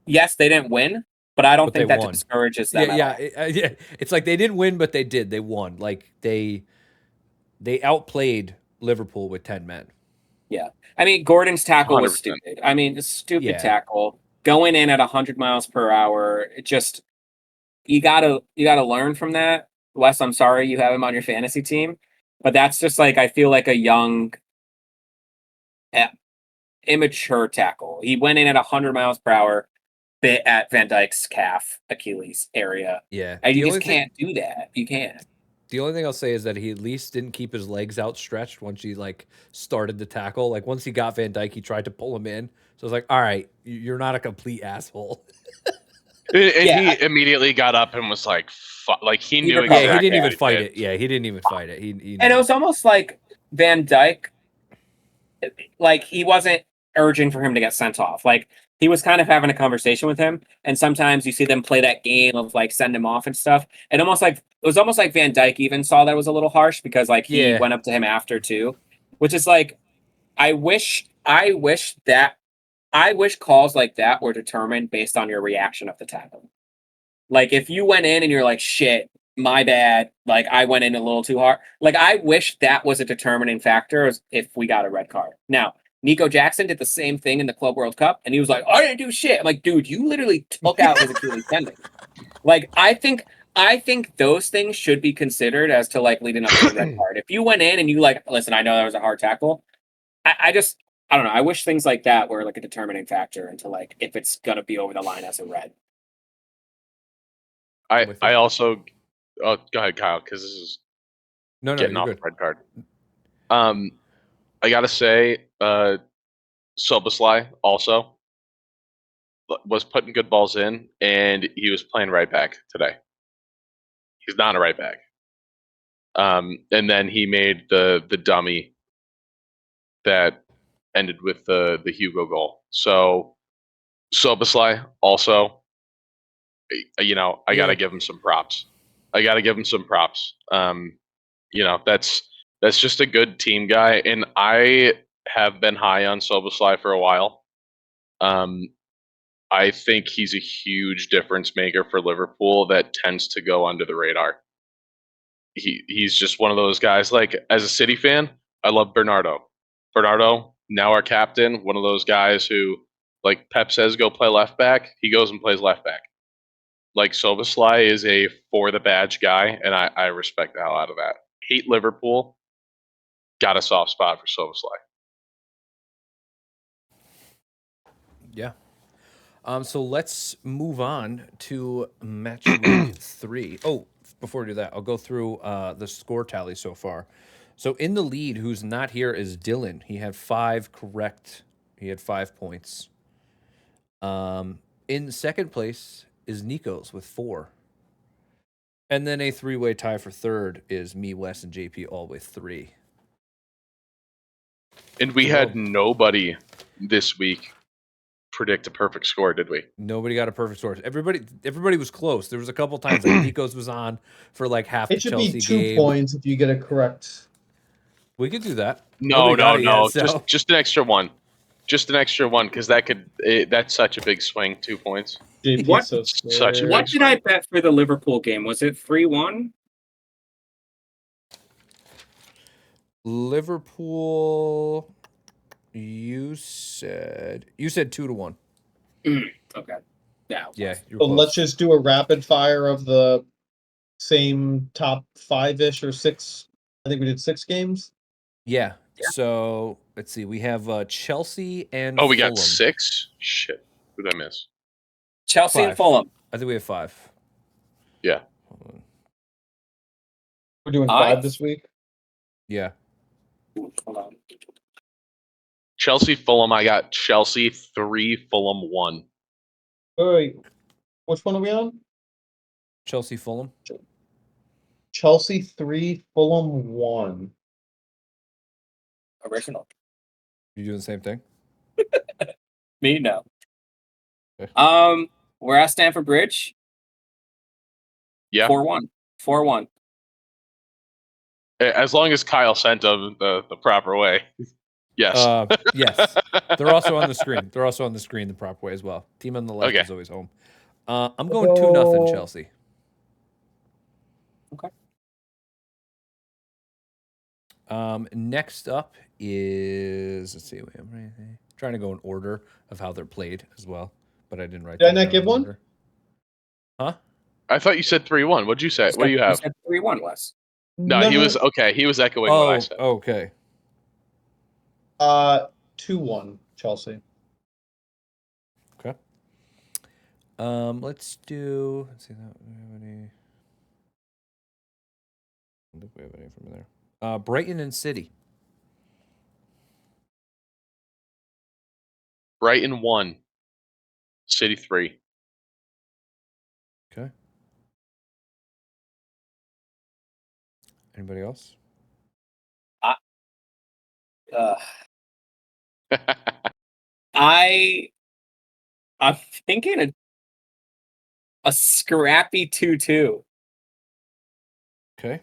[SPEAKER 4] Yes, they didn't win, but I don't think that discourages them.
[SPEAKER 2] Yeah. It's like they didn't win, but they did. They won. Like they outplayed Liverpool with 10 men.
[SPEAKER 4] Yeah. I mean, Gordon's tackle was stupid. I mean, stupid tackle. Going in at 100 miles per hour. It just, you gotta learn from that. Wes, I'm sorry you have him on your fantasy team, but that's just like, I feel like a young, immature tackle. He went in at 100 miles per hour, bit at Van Dijk's calf, Achilles area.
[SPEAKER 2] Yeah.
[SPEAKER 4] And you just can't do that. You can't.
[SPEAKER 2] The only thing I'll say is that he at least didn't keep his legs outstretched once he like started the tackle. Like once he got Van Dijk, he tried to pull him in. So I was like, all right, you're not a complete asshole.
[SPEAKER 3] And he immediately got up and was like, like he knew exactly.
[SPEAKER 2] Yeah, he didn't even fight it. Yeah, he didn't even fight it.
[SPEAKER 4] And it was almost like Van Dijk, like he wasn't urging for him to get sent off. Like he was kind of having a conversation with him. And sometimes you see them play that game of like send him off and stuff. And it was almost like Van Dijk even saw that was a little harsh because like he went up to him after too, which is like, I wish calls like that were determined based on your reaction of the tackle. Like if you went in and you're like, shit, my bad, like I went in a little too hard. Like I wish that was a determining factor as if we got a red card. Now, Nico Jackson did the same thing in the Club World Cup, and he was like, I didn't do shit. I'm like, dude, you literally took out his Achilles tendon. Like, I think those things should be considered as to like leading up to the red card. If you went in and you like, listen, I know that was a hard tackle. I don't know. I wish things like that were like a determining factor into like if it's gonna be over the line as a red.
[SPEAKER 3] I also go ahead, Kyle, because this is getting off the red card. I gotta say, Soboslai also was putting good balls in, and he was playing right back today. He's not a right back. And then he made the dummy that ended with the Hugo goal. So Soboslai also, I gotta give him some props. That's just a good team guy, and I have been high on Soboslai for a while. I think he's a huge difference maker for Liverpool that tends to go under the radar. He's just one of those guys. Like as a City fan, I love Bernardo. Bernardo, now our captain, one of those guys who, like Pep says, go play left back. He goes and plays left back. Like Soboslai is a for the badge guy, and I respect the hell out of that. Hate Liverpool. Got a soft spot for Soboslai.
[SPEAKER 2] Yeah. So let's move on to Matchweek 3. Oh, before we do that, I'll go through the score tally so far. So in the lead, who's not here, is Dylan. He had 5 correct. He had 5 points. In second place is Nikos with 4. And then a 3-way tie for third is me, Wes, and JP all with 3.
[SPEAKER 3] And we had nobody this week predict a perfect score, did we?
[SPEAKER 2] Nobody got a perfect score. Everybody was close. There was a couple times like Nikos was on for like half the
[SPEAKER 1] It should
[SPEAKER 2] Chelsea
[SPEAKER 1] be 2
[SPEAKER 2] game.
[SPEAKER 1] points if you get it correct.
[SPEAKER 2] We could do that.
[SPEAKER 3] No.
[SPEAKER 2] Nobody got it yet, so-
[SPEAKER 3] Just an extra one. Just an extra one, because that's such a big swing. 2 points.
[SPEAKER 1] JP
[SPEAKER 4] What-
[SPEAKER 1] so
[SPEAKER 3] such a
[SPEAKER 1] scared.
[SPEAKER 4] What did I bet for the Liverpool game? Was it 3-1?
[SPEAKER 2] Liverpool. You said 2-1.
[SPEAKER 4] Okay. Yeah.
[SPEAKER 2] Yeah, you're
[SPEAKER 1] So
[SPEAKER 2] close.
[SPEAKER 1] let's just do a rapid fire of the same top 5-ish or 6. I think we did 6 games.
[SPEAKER 2] Yeah.
[SPEAKER 4] Yeah.
[SPEAKER 2] So let's see. We have Chelsea and
[SPEAKER 3] Oh, we got
[SPEAKER 2] Fulham.
[SPEAKER 3] 6? Shit. Who did I miss?
[SPEAKER 4] Chelsea and
[SPEAKER 2] 5.
[SPEAKER 4] Fulham.
[SPEAKER 2] I think we have 5.
[SPEAKER 3] Yeah.
[SPEAKER 2] Hold on.
[SPEAKER 1] We're doing 5 this week.
[SPEAKER 2] Yeah.
[SPEAKER 4] Hold on.
[SPEAKER 3] Chelsea, Fulham. I got Chelsea 3, Fulham 1.
[SPEAKER 1] Wait, which one are we on?
[SPEAKER 2] Chelsea, Fulham.
[SPEAKER 1] Chelsea 3, Fulham 1.
[SPEAKER 4] Original.
[SPEAKER 2] You doing the same thing?
[SPEAKER 4] Me, no.
[SPEAKER 2] Okay.
[SPEAKER 4] We're at Stamford Bridge.
[SPEAKER 3] Yeah.
[SPEAKER 4] 4-1. 4-1.
[SPEAKER 3] As long as Kyle sent them the proper way. Yes.
[SPEAKER 2] Yes. They're also on the screen. They're also on the screen the proper way as well. Team on the left
[SPEAKER 3] Okay.
[SPEAKER 2] is always home. I'm going 2-0 Chelsea.
[SPEAKER 4] Okay.
[SPEAKER 2] Next up is, let's see, trying to go in order of how they're played as well, but I didn't write.
[SPEAKER 1] Did I
[SPEAKER 2] them
[SPEAKER 1] not
[SPEAKER 2] down
[SPEAKER 1] give
[SPEAKER 2] in
[SPEAKER 1] one?
[SPEAKER 2] order. Huh?
[SPEAKER 3] I thought you said 3-1. What'd you say? What do you have?
[SPEAKER 4] 3-1, Wes.
[SPEAKER 3] No, he was okay. He was echoing what I said.
[SPEAKER 2] Okay.
[SPEAKER 1] 2-1 Chelsea.
[SPEAKER 2] Okay. Let's see that. Do we have any? I don't think we have any from there. Brighton and City.
[SPEAKER 3] Brighton 1, City 3.
[SPEAKER 2] Okay. Anybody else?
[SPEAKER 4] I'm thinking a scrappy 2-2.
[SPEAKER 2] Okay.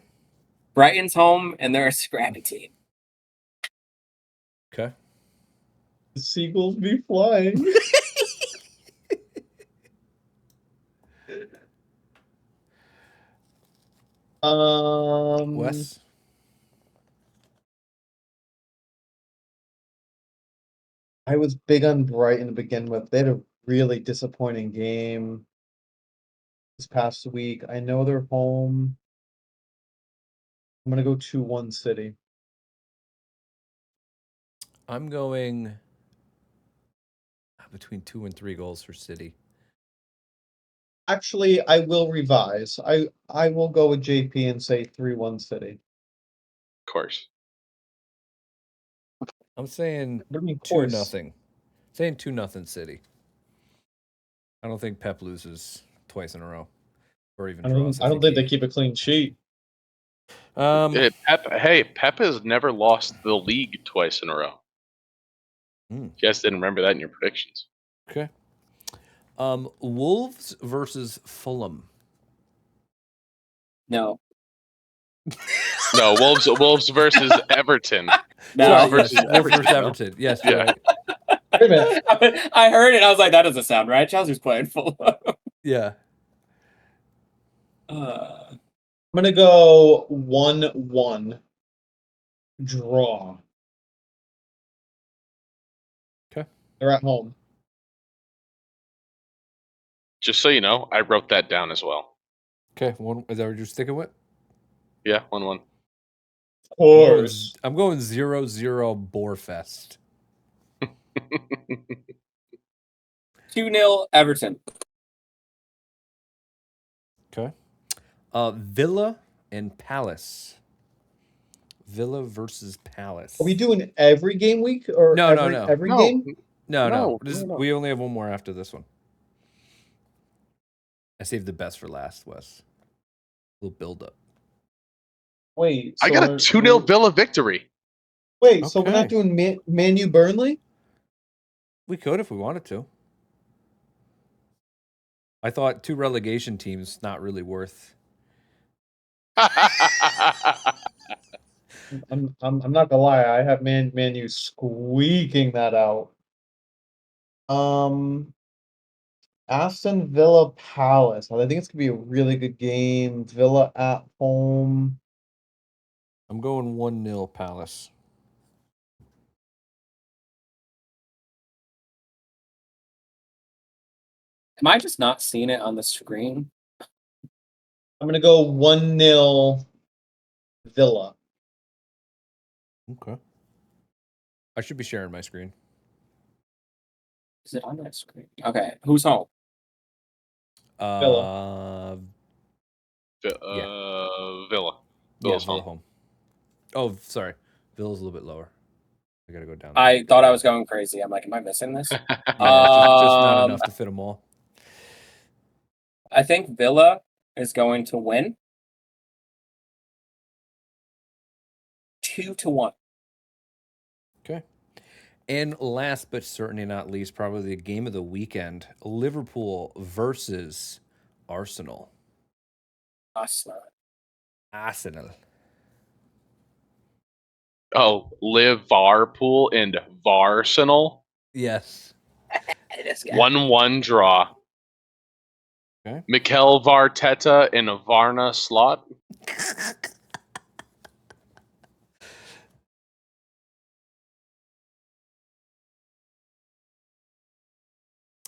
[SPEAKER 4] Brighton's home, and they're a scrappy team.
[SPEAKER 2] Okay.
[SPEAKER 1] The seagulls be flying.
[SPEAKER 2] Wes.
[SPEAKER 1] I was big on Brighton to begin with. They had a really disappointing game this past week. I know they're home. I'm gonna go 2-1 City.
[SPEAKER 2] I'm going between 2 and 3 goals for City.
[SPEAKER 1] Actually, I will revise. I will go with JP and say 3-1 City.
[SPEAKER 3] Of course.
[SPEAKER 2] I'm saying
[SPEAKER 1] What do you mean,
[SPEAKER 2] 2-0. Saying 2-0 City. I don't think Pep loses twice in a row, or even draws.
[SPEAKER 1] I don't think they keep a clean sheet.
[SPEAKER 3] Pep has never lost the league twice in a row. You guys didn't remember that in your predictions.
[SPEAKER 2] Okay. Wolves versus Fulham.
[SPEAKER 4] No.
[SPEAKER 3] No, Wolves versus Everton.
[SPEAKER 4] No.
[SPEAKER 2] Sorry,
[SPEAKER 3] versus
[SPEAKER 2] yes, Wolves
[SPEAKER 3] Everton,
[SPEAKER 2] versus
[SPEAKER 3] no?
[SPEAKER 2] Everton. Yes, you're
[SPEAKER 3] Yeah.
[SPEAKER 2] right.
[SPEAKER 1] Wait a minute.
[SPEAKER 4] I heard it. I was like, that doesn't sound right. Chelsea's playing Fulham.
[SPEAKER 2] Yeah.
[SPEAKER 1] I'm gonna go 1-1 draw.
[SPEAKER 2] Okay.
[SPEAKER 1] They're at home.
[SPEAKER 3] Just so you know, I wrote that down as well.
[SPEAKER 2] Okay. Is that what you're sticking with?
[SPEAKER 3] Yeah, 1-1.
[SPEAKER 1] Of course.
[SPEAKER 2] I'm going 0-0 Boarfest.
[SPEAKER 4] 2-0 Everton.
[SPEAKER 2] Okay. Villa and Palace. Villa versus Palace.
[SPEAKER 1] Are we doing every game week or
[SPEAKER 2] No,
[SPEAKER 1] every,
[SPEAKER 2] no.
[SPEAKER 1] every
[SPEAKER 3] No.
[SPEAKER 1] game?
[SPEAKER 2] No.
[SPEAKER 3] No, no.
[SPEAKER 2] We only have one more after this one. I saved the best for last, Wes. Little build up.
[SPEAKER 1] Wait,
[SPEAKER 3] I got a 2-0 Villa victory.
[SPEAKER 1] Wait, so we're not
[SPEAKER 2] Okay.
[SPEAKER 1] doing Man U Burnley?
[SPEAKER 2] We could if we wanted to. I thought 2 relegation teams not really worth.
[SPEAKER 1] I'm not gonna lie, I have Man U squeaking that out. Aston Villa Palace. I think it's gonna be a really good game. Villa at home.
[SPEAKER 2] I'm going 1-0 Palace.
[SPEAKER 4] Am I just not seeing it on the screen?
[SPEAKER 1] I'm gonna go 1-0 Villa.
[SPEAKER 2] Okay. I should be sharing my screen.
[SPEAKER 4] Is it on that screen? Okay. Who's home?
[SPEAKER 2] Villa.
[SPEAKER 3] Villa.
[SPEAKER 2] Yeah,
[SPEAKER 3] Villa's
[SPEAKER 2] Villa
[SPEAKER 3] home.
[SPEAKER 2] home. Oh, sorry. Villa's a little bit lower. I gotta go down.
[SPEAKER 4] I thought I was going crazy. I'm like, am I missing this?
[SPEAKER 2] Yeah, it's just not enough to fit them all.
[SPEAKER 4] I think Villa is going to win 2-1.
[SPEAKER 2] Okay. And last but certainly not least, probably the game of the weekend: Liverpool versus Arsenal. Arsenal.
[SPEAKER 3] Oh, Liverpool and Varsenal.
[SPEAKER 2] Yes.
[SPEAKER 3] 1-1 draw.
[SPEAKER 2] Okay.
[SPEAKER 3] Mikel Varteta and Varna Slot.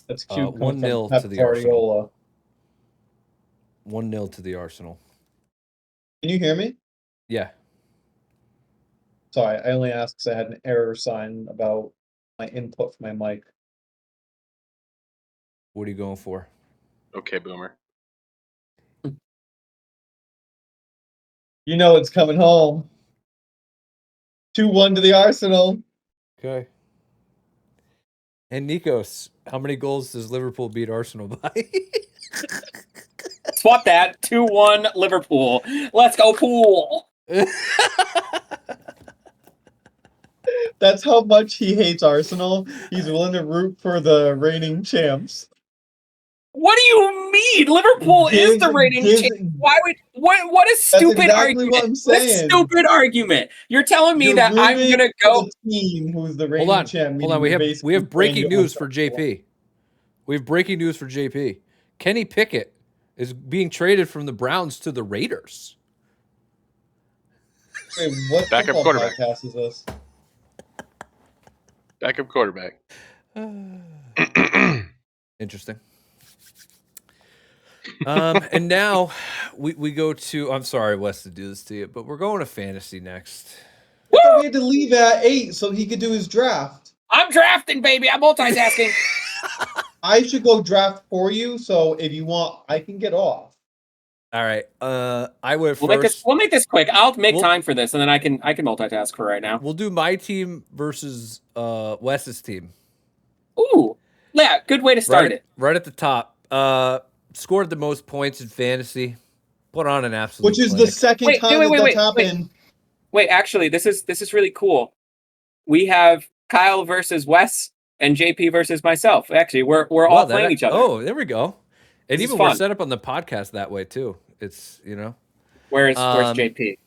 [SPEAKER 1] That's cute.
[SPEAKER 2] 1-0 to the Arsenal. 1-0 to the Arsenal.
[SPEAKER 1] Can you hear me?
[SPEAKER 2] Yeah.
[SPEAKER 1] Sorry, I only asked because I had an error sign about my input for my mic.
[SPEAKER 2] What are you going for?
[SPEAKER 3] Okay, Boomer.
[SPEAKER 1] You know it's coming home. 2-1 to the Arsenal.
[SPEAKER 2] Okay. And Nikos, how many goals does Liverpool beat Arsenal by?
[SPEAKER 4] Swap that. 2-1 Liverpool. Let's go pool.
[SPEAKER 1] That's how much he hates Arsenal. He's willing to root for the reigning champs.
[SPEAKER 4] What do you mean? Liverpool is the reigning champ. Why would what a stupid
[SPEAKER 1] exactly
[SPEAKER 4] argument?
[SPEAKER 1] what I'm
[SPEAKER 4] What a
[SPEAKER 1] saying.
[SPEAKER 4] stupid argument. You're telling me
[SPEAKER 1] You're
[SPEAKER 4] that I'm
[SPEAKER 1] rooting
[SPEAKER 4] gonna
[SPEAKER 1] for
[SPEAKER 4] go
[SPEAKER 1] the team who's the reigning
[SPEAKER 2] Hold on.
[SPEAKER 1] champ.
[SPEAKER 2] Hold on.
[SPEAKER 1] meaning
[SPEAKER 2] We
[SPEAKER 1] you're
[SPEAKER 2] have
[SPEAKER 1] basically
[SPEAKER 2] breaking
[SPEAKER 1] saying
[SPEAKER 2] news
[SPEAKER 1] you're
[SPEAKER 2] for
[SPEAKER 1] uncomfortable.
[SPEAKER 2] JP. We have breaking news for JP. Kenny Pickett is being traded from the Browns to the Raiders.
[SPEAKER 1] Wait, what
[SPEAKER 3] Backup
[SPEAKER 1] football
[SPEAKER 3] quarterback.
[SPEAKER 1] podcast is this?
[SPEAKER 3] Backup quarterback.
[SPEAKER 2] Interesting. And now we go to. I'm sorry, Wes, to do this to you, but we're going to fantasy next.
[SPEAKER 1] I thought we had to leave at 8 so he could do his draft.
[SPEAKER 4] I'm drafting, baby. I'm multitasking.
[SPEAKER 1] I should go draft for you, so if you want, I can get off.
[SPEAKER 2] All right. I would
[SPEAKER 4] We'll
[SPEAKER 2] first.
[SPEAKER 4] make this quick. I'll make
[SPEAKER 2] We'll-
[SPEAKER 4] time for this, and then I can multitask for right now.
[SPEAKER 2] We'll do my team versus Wes's team.
[SPEAKER 4] Ooh, yeah, good way to start it.
[SPEAKER 2] Right at the top. Scored the most points in fantasy. Put on an absolute.
[SPEAKER 1] Which is the
[SPEAKER 2] clinic.
[SPEAKER 1] second time that's happened.
[SPEAKER 4] Wait, actually, this is really cool. We have Kyle versus Wes and JP versus myself. Actually, we're all playing each other.
[SPEAKER 2] Oh, there we go. And
[SPEAKER 4] This is
[SPEAKER 2] even we're
[SPEAKER 4] fun.
[SPEAKER 2] set up on the podcast that way too. It's
[SPEAKER 4] Where's JP?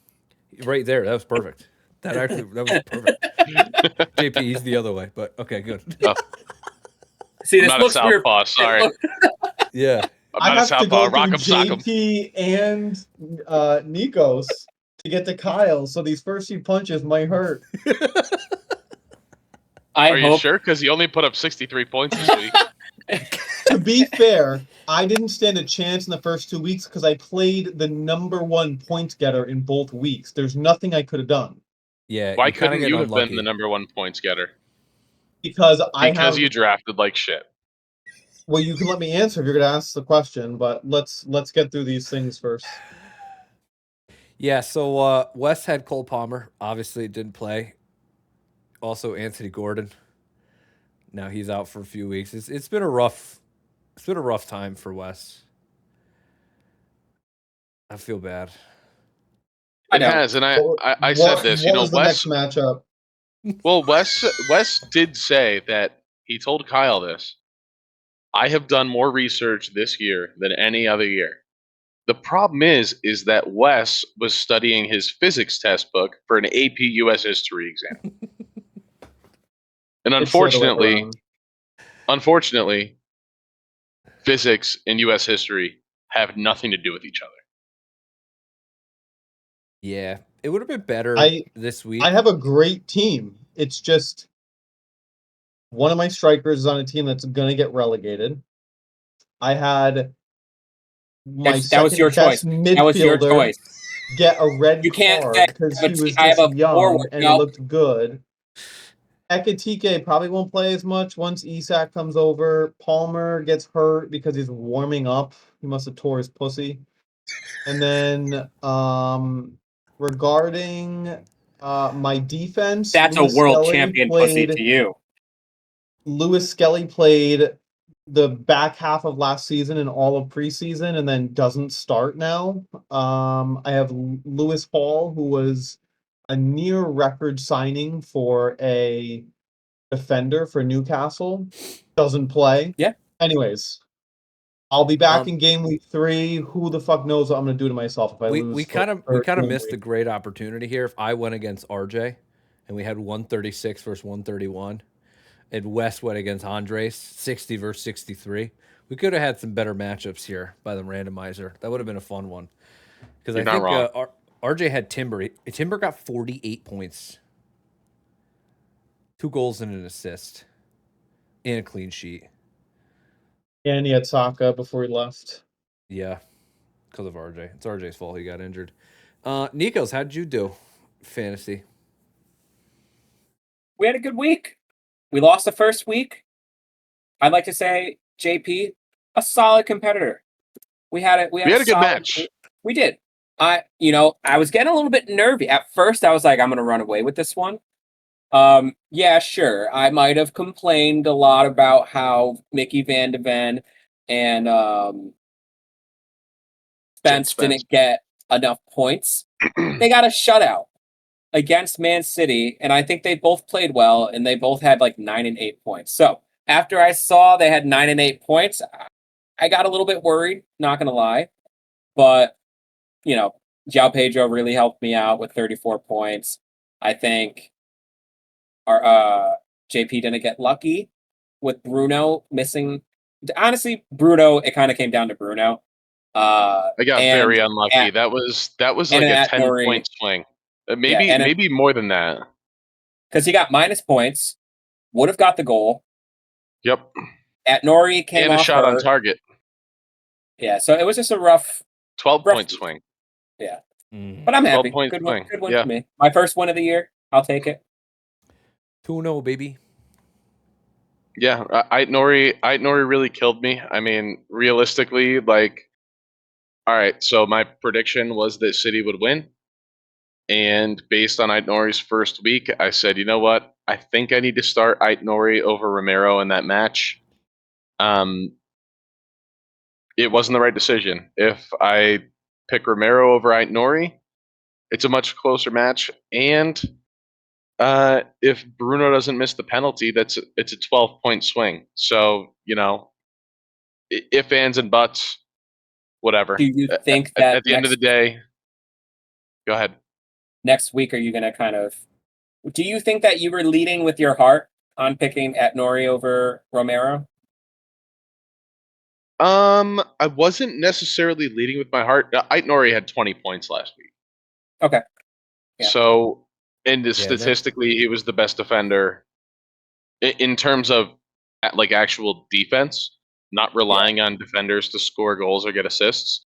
[SPEAKER 2] right there. That was perfect. That was perfect. JP, he's the other way, but okay, good.
[SPEAKER 3] Oh.
[SPEAKER 4] See,
[SPEAKER 3] I'm
[SPEAKER 4] this
[SPEAKER 3] not a
[SPEAKER 4] looks weird.
[SPEAKER 3] southpaw, sorry.
[SPEAKER 2] Yeah.
[SPEAKER 3] I'm
[SPEAKER 1] I
[SPEAKER 3] not a
[SPEAKER 1] have to
[SPEAKER 3] southpaw.
[SPEAKER 1] go
[SPEAKER 3] Rock
[SPEAKER 1] through
[SPEAKER 3] 'em, sock 'em.
[SPEAKER 1] JP and Nikos to get to Kyle, so these first few punches might hurt.
[SPEAKER 3] Are you sure? Because he only put up 63 points this week.
[SPEAKER 1] To be fair, I didn't stand a chance in the first 2 weeks because I played the #1 point getter in both weeks. There's nothing I could have done.
[SPEAKER 2] Yeah.
[SPEAKER 3] Why
[SPEAKER 2] kinda
[SPEAKER 3] couldn't
[SPEAKER 2] get
[SPEAKER 3] you have
[SPEAKER 2] unlucky.
[SPEAKER 3] been the #1 points getter?
[SPEAKER 1] Because
[SPEAKER 3] Because you drafted like shit.
[SPEAKER 1] Well, you can let me answer if you're going to ask the question, but let's get through these things first.
[SPEAKER 2] Yeah, so West had Cole Palmer. Obviously, didn't play. Also, Anthony Gordon. Now he's out for a few weeks. It's been a rough time for West. I feel bad.
[SPEAKER 3] It has, and I said this.
[SPEAKER 1] What was the next matchup?
[SPEAKER 3] Well, Wes did say that he told Kyle this. I have done more research this year than any other year. The problem is that Wes was studying his physics test book for an AP US history exam. And unfortunately, physics and US history have nothing to do with each other.
[SPEAKER 2] Yeah, it would have been better this week.
[SPEAKER 1] I have a great team. It's just one of my strikers is on a team that's going to get relegated. I had my
[SPEAKER 4] that was your choice. That was your choice.
[SPEAKER 1] Get a red card because he was just young and he looked good. Ekatike probably won't play as much once Isak comes over. Palmer gets hurt because he's warming up. He must have tore his pussy. And then regarding my defense,
[SPEAKER 4] that's Lewis a world Skelly champion pussy to you.
[SPEAKER 1] Lewis Skelly played the back half of last season and all of preseason and then doesn't start now. I have Lewis Hall, who was a near record signing for a defender for Newcastle. Doesn't play.
[SPEAKER 4] Yeah.
[SPEAKER 1] Anyways, I'll be back in game week 3. Who the fuck knows what I'm gonna do to myself if I lose?
[SPEAKER 2] We kind of missed a great opportunity here. If I went against RJ and we had 136 versus 131, and West went against Andres 60 versus 63, we could have had some better matchups here by the randomizer. That would have been a fun one. Because I think RJ had Timber. Timber got 48 points. 2 goals and an assist. And a clean sheet.
[SPEAKER 1] And he had Saka before he left.
[SPEAKER 2] Yeah. Because of RJ. It's RJ's fault he got injured. Nikos, how'd you do? Fantasy.
[SPEAKER 4] We had a good week. We lost the first week. I'd like to say, JP, a solid competitor. We had a
[SPEAKER 3] good match.
[SPEAKER 4] We did. I was getting a little bit nervy. At first, I was like, I'm going to run away with this one. Yeah, sure. I might have complained a lot about how Mickey Van de Ven and Spence didn't get enough points. They got a shutout against Man City, and I think they both played well, and they both had like 9 and 8 points. So after I saw they had 9 and 8 points, I got a little bit worried, not gonna lie. But João Pedro really helped me out with 34 points. I think our JP didn't get lucky with Bruno missing. Honestly, Bruno, it kind of came down to Bruno.
[SPEAKER 3] I got very unlucky. That was like a 10-point swing. Maybe more than that.
[SPEAKER 4] Because he got minus points, would have got the goal.
[SPEAKER 3] Yep.
[SPEAKER 4] At Nori came
[SPEAKER 3] and a shot on target.
[SPEAKER 4] Yeah, so it was just a rough
[SPEAKER 3] 12-point swing.
[SPEAKER 4] Yeah. But I'm happy. Good win for me. My first win of the year. I'll take it.
[SPEAKER 2] 2-0, baby.
[SPEAKER 3] Yeah, Nori really killed me. I mean, realistically, all right, so my prediction was that City would win. And based on Nori's first week, I said, you know what? I think I need to start Nori over Romero in that match. It wasn't the right decision. If I pick Romero over Nori, it's a much closer match. And if Bruno doesn't miss the penalty, it's a 12-point swing. So, if ands and buts, whatever.
[SPEAKER 4] Do you think that
[SPEAKER 3] at the end of the day, go ahead.
[SPEAKER 4] Next week, are you going to do you think that you were leading with your heart on picking Nori over Romero?
[SPEAKER 3] I wasn't necessarily leading with my heart. Nori had 20 points last week.
[SPEAKER 4] Okay. Yeah.
[SPEAKER 3] So, statistically, he was the best defender in terms of actual defense, not relying on defenders to score goals or get assists.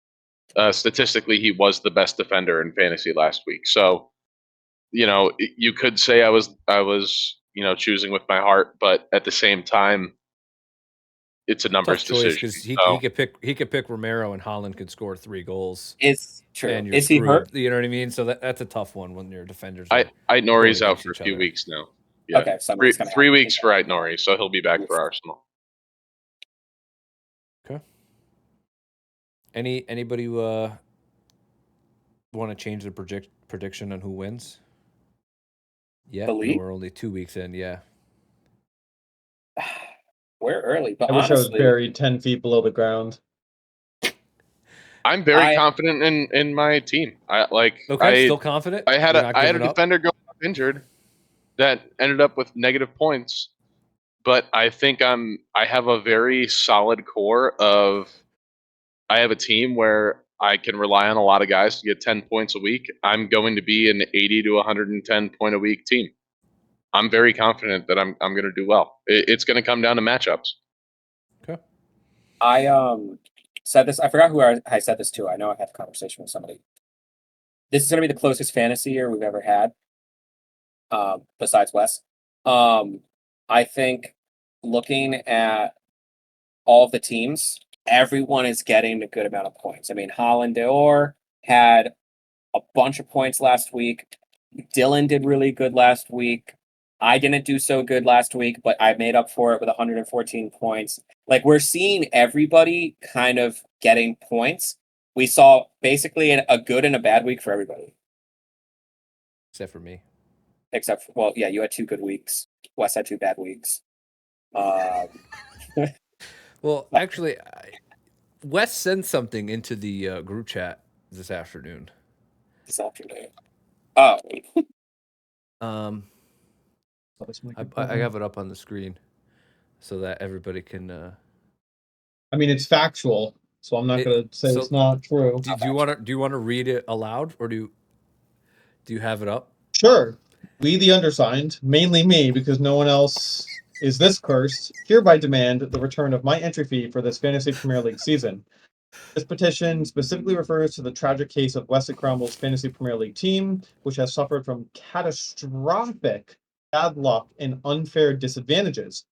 [SPEAKER 3] Statistically, he was the best defender in fantasy last week. So, you could say I was choosing with my heart, but at the same time, it's a
[SPEAKER 2] Tough
[SPEAKER 3] numbers
[SPEAKER 2] choice
[SPEAKER 3] decision.
[SPEAKER 2] because he could pick Romero and Holland could score 3 goals.
[SPEAKER 4] Is true.
[SPEAKER 2] And you're
[SPEAKER 4] Is he
[SPEAKER 2] screwed.
[SPEAKER 4] hurt?
[SPEAKER 2] You know what I mean? So that's a tough one when your defenders are
[SPEAKER 3] Nori's
[SPEAKER 2] going
[SPEAKER 3] out
[SPEAKER 2] against
[SPEAKER 3] for a
[SPEAKER 2] each
[SPEAKER 3] few
[SPEAKER 2] other.
[SPEAKER 3] weeks now. Yeah.
[SPEAKER 4] Okay, so
[SPEAKER 3] three weeks for Nori, so he'll be back for Arsenal.
[SPEAKER 2] Okay. Anybody want to change the prediction on who wins? Yeah, no, we're only 2 weeks in. Yeah.
[SPEAKER 4] We're early, but
[SPEAKER 1] I wish I was
[SPEAKER 4] honestly,
[SPEAKER 1] buried 10 feet below the ground.
[SPEAKER 3] I'm very confident in my team.
[SPEAKER 2] Still confident.
[SPEAKER 3] I had
[SPEAKER 2] You're
[SPEAKER 3] a defender go injured that ended up with negative points, but I think I have a very solid core of. I have a team where I can rely on a lot of guys to get 10 points a week. I'm going to be an 80 to 110 point a week team. I'm very confident that I'm going to do well. It's going to come down to matchups.
[SPEAKER 2] Okay.
[SPEAKER 4] I said this. I forgot who I said this to. I know I had a conversation with somebody. This is going to be the closest fantasy year we've ever had, besides Wes. I think looking at all of the teams, everyone is getting a good amount of points. I mean, Holland Dior had a bunch of points last week. Dylan did really good last week. I didn't do so good last week, but I made up for it with 114 points. Like, we're seeing everybody kind of getting points. We saw basically a good and a bad week for everybody.
[SPEAKER 2] Except for me.
[SPEAKER 4] You had 2 good weeks. Wes had 2 bad weeks.
[SPEAKER 2] Well, actually, Wes sent something into the group chat this afternoon.
[SPEAKER 4] Oh.
[SPEAKER 2] I have it up on the screen so that everybody can.
[SPEAKER 1] I mean, it's factual, so I'm not going to say it's not true.
[SPEAKER 2] Do you want to read it aloud, or do you have it up?
[SPEAKER 1] Sure. We, the undersigned, mainly me, because no one else is this cursed, hereby demand the return of my entry fee for this Fantasy Premier League season. This petition specifically refers to the tragic case of Wesley Cromwell's Fantasy Premier League team, which has suffered from catastrophic bad luck and unfair disadvantages.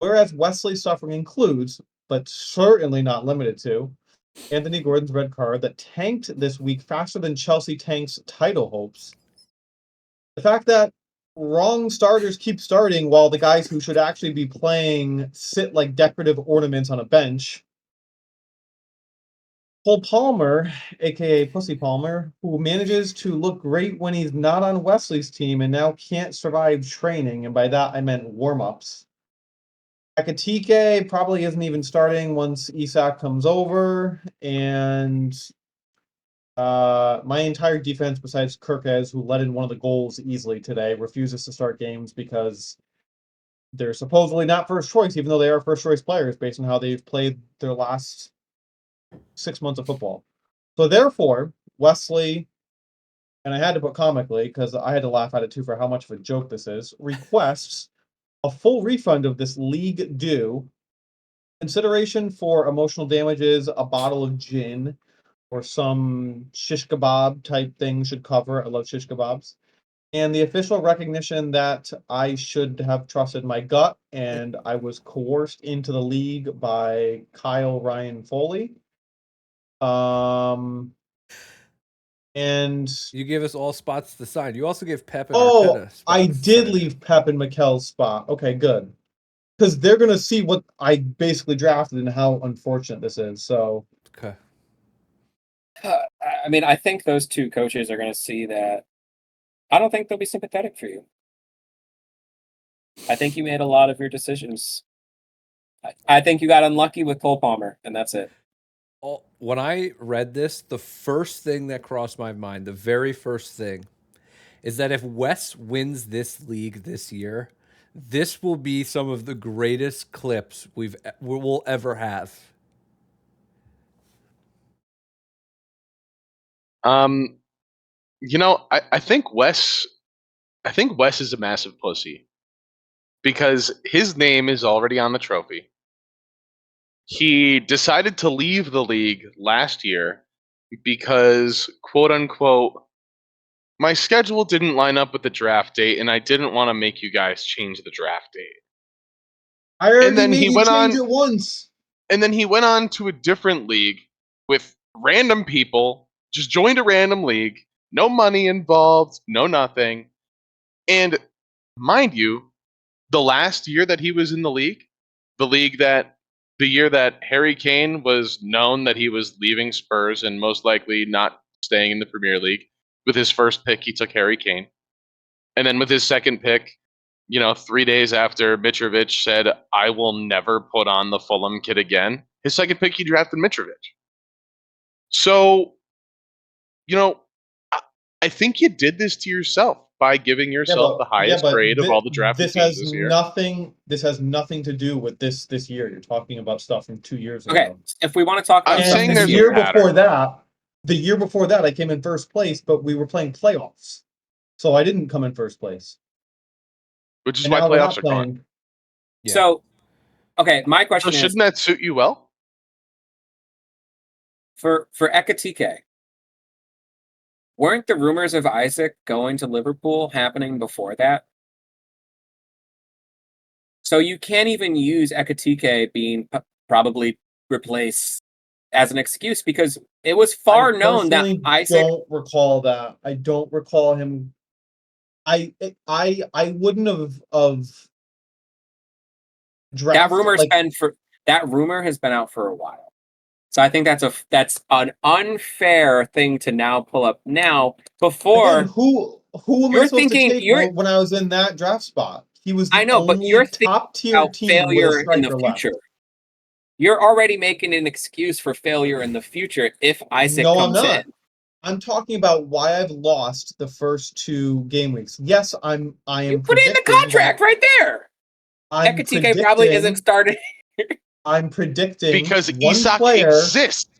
[SPEAKER 1] Whereas Wesley's suffering includes, but certainly not limited to, Anthony Gordon's red card that tanked this week faster than Chelsea tanks title hopes. The fact that wrong starters keep starting while the guys who should actually be playing sit like decorative ornaments on a bench. Cole Palmer, aka Pussy Palmer, who manages to look great when he's not on Wesley's team and now can't survive training, and by that I meant warm-ups. Akatike probably isn't even starting once Isak comes over, and my entire defense, besides Kirkez, who let in one of the goals easily today, refuses to start games because they're supposedly not first choice, even though they are first choice players based on how they've played their last 6 months of football. So therefore, Wesley, and I had to put comically because I had to laugh at it too for how much of a joke this is, requests a full refund of this league due, consideration for emotional damages, a bottle of gin, or some shish kebab type thing should cover. I love shish kebabs. And the official recognition that I should have trusted my gut and I was coerced into the league by Kyle Ryan Foley. And
[SPEAKER 2] you gave us all spots to sign. You also gave Pep and
[SPEAKER 1] Arteta spots. I did leave Pep and Mikel's spot. Okay, good. Because they're going to see what I basically drafted and how unfortunate this is. So,
[SPEAKER 2] okay.
[SPEAKER 4] I mean, I think those 2 coaches are going to see that. I don't think they'll be sympathetic for you. I think you made a lot of your decisions. I think you got unlucky with Cole Palmer, and that's it.
[SPEAKER 2] When I read this, the first thing that crossed my mind, the very first thing, is that if Wes wins this league this year, this will be some of the greatest clips we'll ever have.
[SPEAKER 3] I think Wes is a massive pussy because his name is already on the trophy. He decided to leave the league last year because, quote unquote, my schedule didn't line up with the draft date and I didn't want to make you guys change the draft date.
[SPEAKER 1] I already made you change it once.
[SPEAKER 3] And then he went on to a different league with random people, just joined a random league, no money involved, no nothing. And mind you, the last year that he was in the year that Harry Kane was known that he was leaving Spurs and most likely not staying in the Premier League, with his first pick, he took Harry Kane. And then with his second pick, 3 days after Mitrovic said, I will never put on the Fulham kit again, his second pick, he drafted Mitrovic. So, I think you did this to yourself by giving yourself the highest grade of all the drafted teams this year.
[SPEAKER 1] This has nothing to do with this year. You're talking about stuff from 2 years ago.
[SPEAKER 4] Okay, if we want to talk about
[SPEAKER 3] I'm saying
[SPEAKER 1] the
[SPEAKER 3] there's
[SPEAKER 1] year
[SPEAKER 3] a pattern.
[SPEAKER 1] the year before that, I came in first place, but we were playing playoffs, so I didn't come in first place.
[SPEAKER 3] Which is
[SPEAKER 1] And
[SPEAKER 3] why
[SPEAKER 1] now we're
[SPEAKER 3] playoffs
[SPEAKER 1] not
[SPEAKER 3] are going.
[SPEAKER 1] playing.
[SPEAKER 2] Yeah.
[SPEAKER 4] So, okay, my question is,
[SPEAKER 3] Shouldn't that suit you well?
[SPEAKER 4] for Ekatike, weren't the rumors of Isaac going to Liverpool happening before that? So you can't even use Ekatike being probably replaced as an excuse, because it was far known that Isaac.
[SPEAKER 1] I don't recall that. I don't recall him. I wouldn't have drafted.
[SPEAKER 4] That rumor has been out for a while. So I think that's an unfair thing to now pull up now before.
[SPEAKER 1] Again, who am I supposed to take when I was in that draft spot? He was the only top tier team with a striker left.
[SPEAKER 4] You're already making an excuse for failure in the future if Isaac comes in.
[SPEAKER 1] I'm talking about why I've lost the first 2 game weeks. Yes, I am.
[SPEAKER 4] You put in the contract right there. Ekatike probably isn't starting.
[SPEAKER 1] I'm predicting
[SPEAKER 3] because
[SPEAKER 1] one
[SPEAKER 3] Isak
[SPEAKER 1] player
[SPEAKER 3] exists.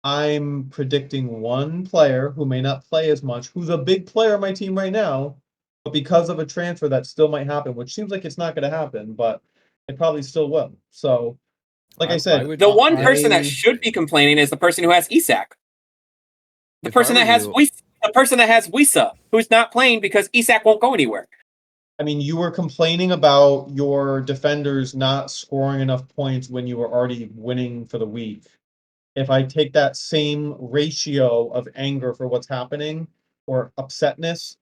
[SPEAKER 1] I'm predicting one player who may not play as much, who's a big player on my team right now, but because of a transfer that still might happen, which seems like it's not going to happen, but it probably still will. So, like I said,
[SPEAKER 4] the one person that should be complaining is the person who has Isak. The person that has Wisa, who's not playing because Isak won't go anywhere.
[SPEAKER 1] I mean, you were complaining about your defenders not scoring enough points when you were already winning for the week. If I take that same ratio of anger for what's happening or upsetness,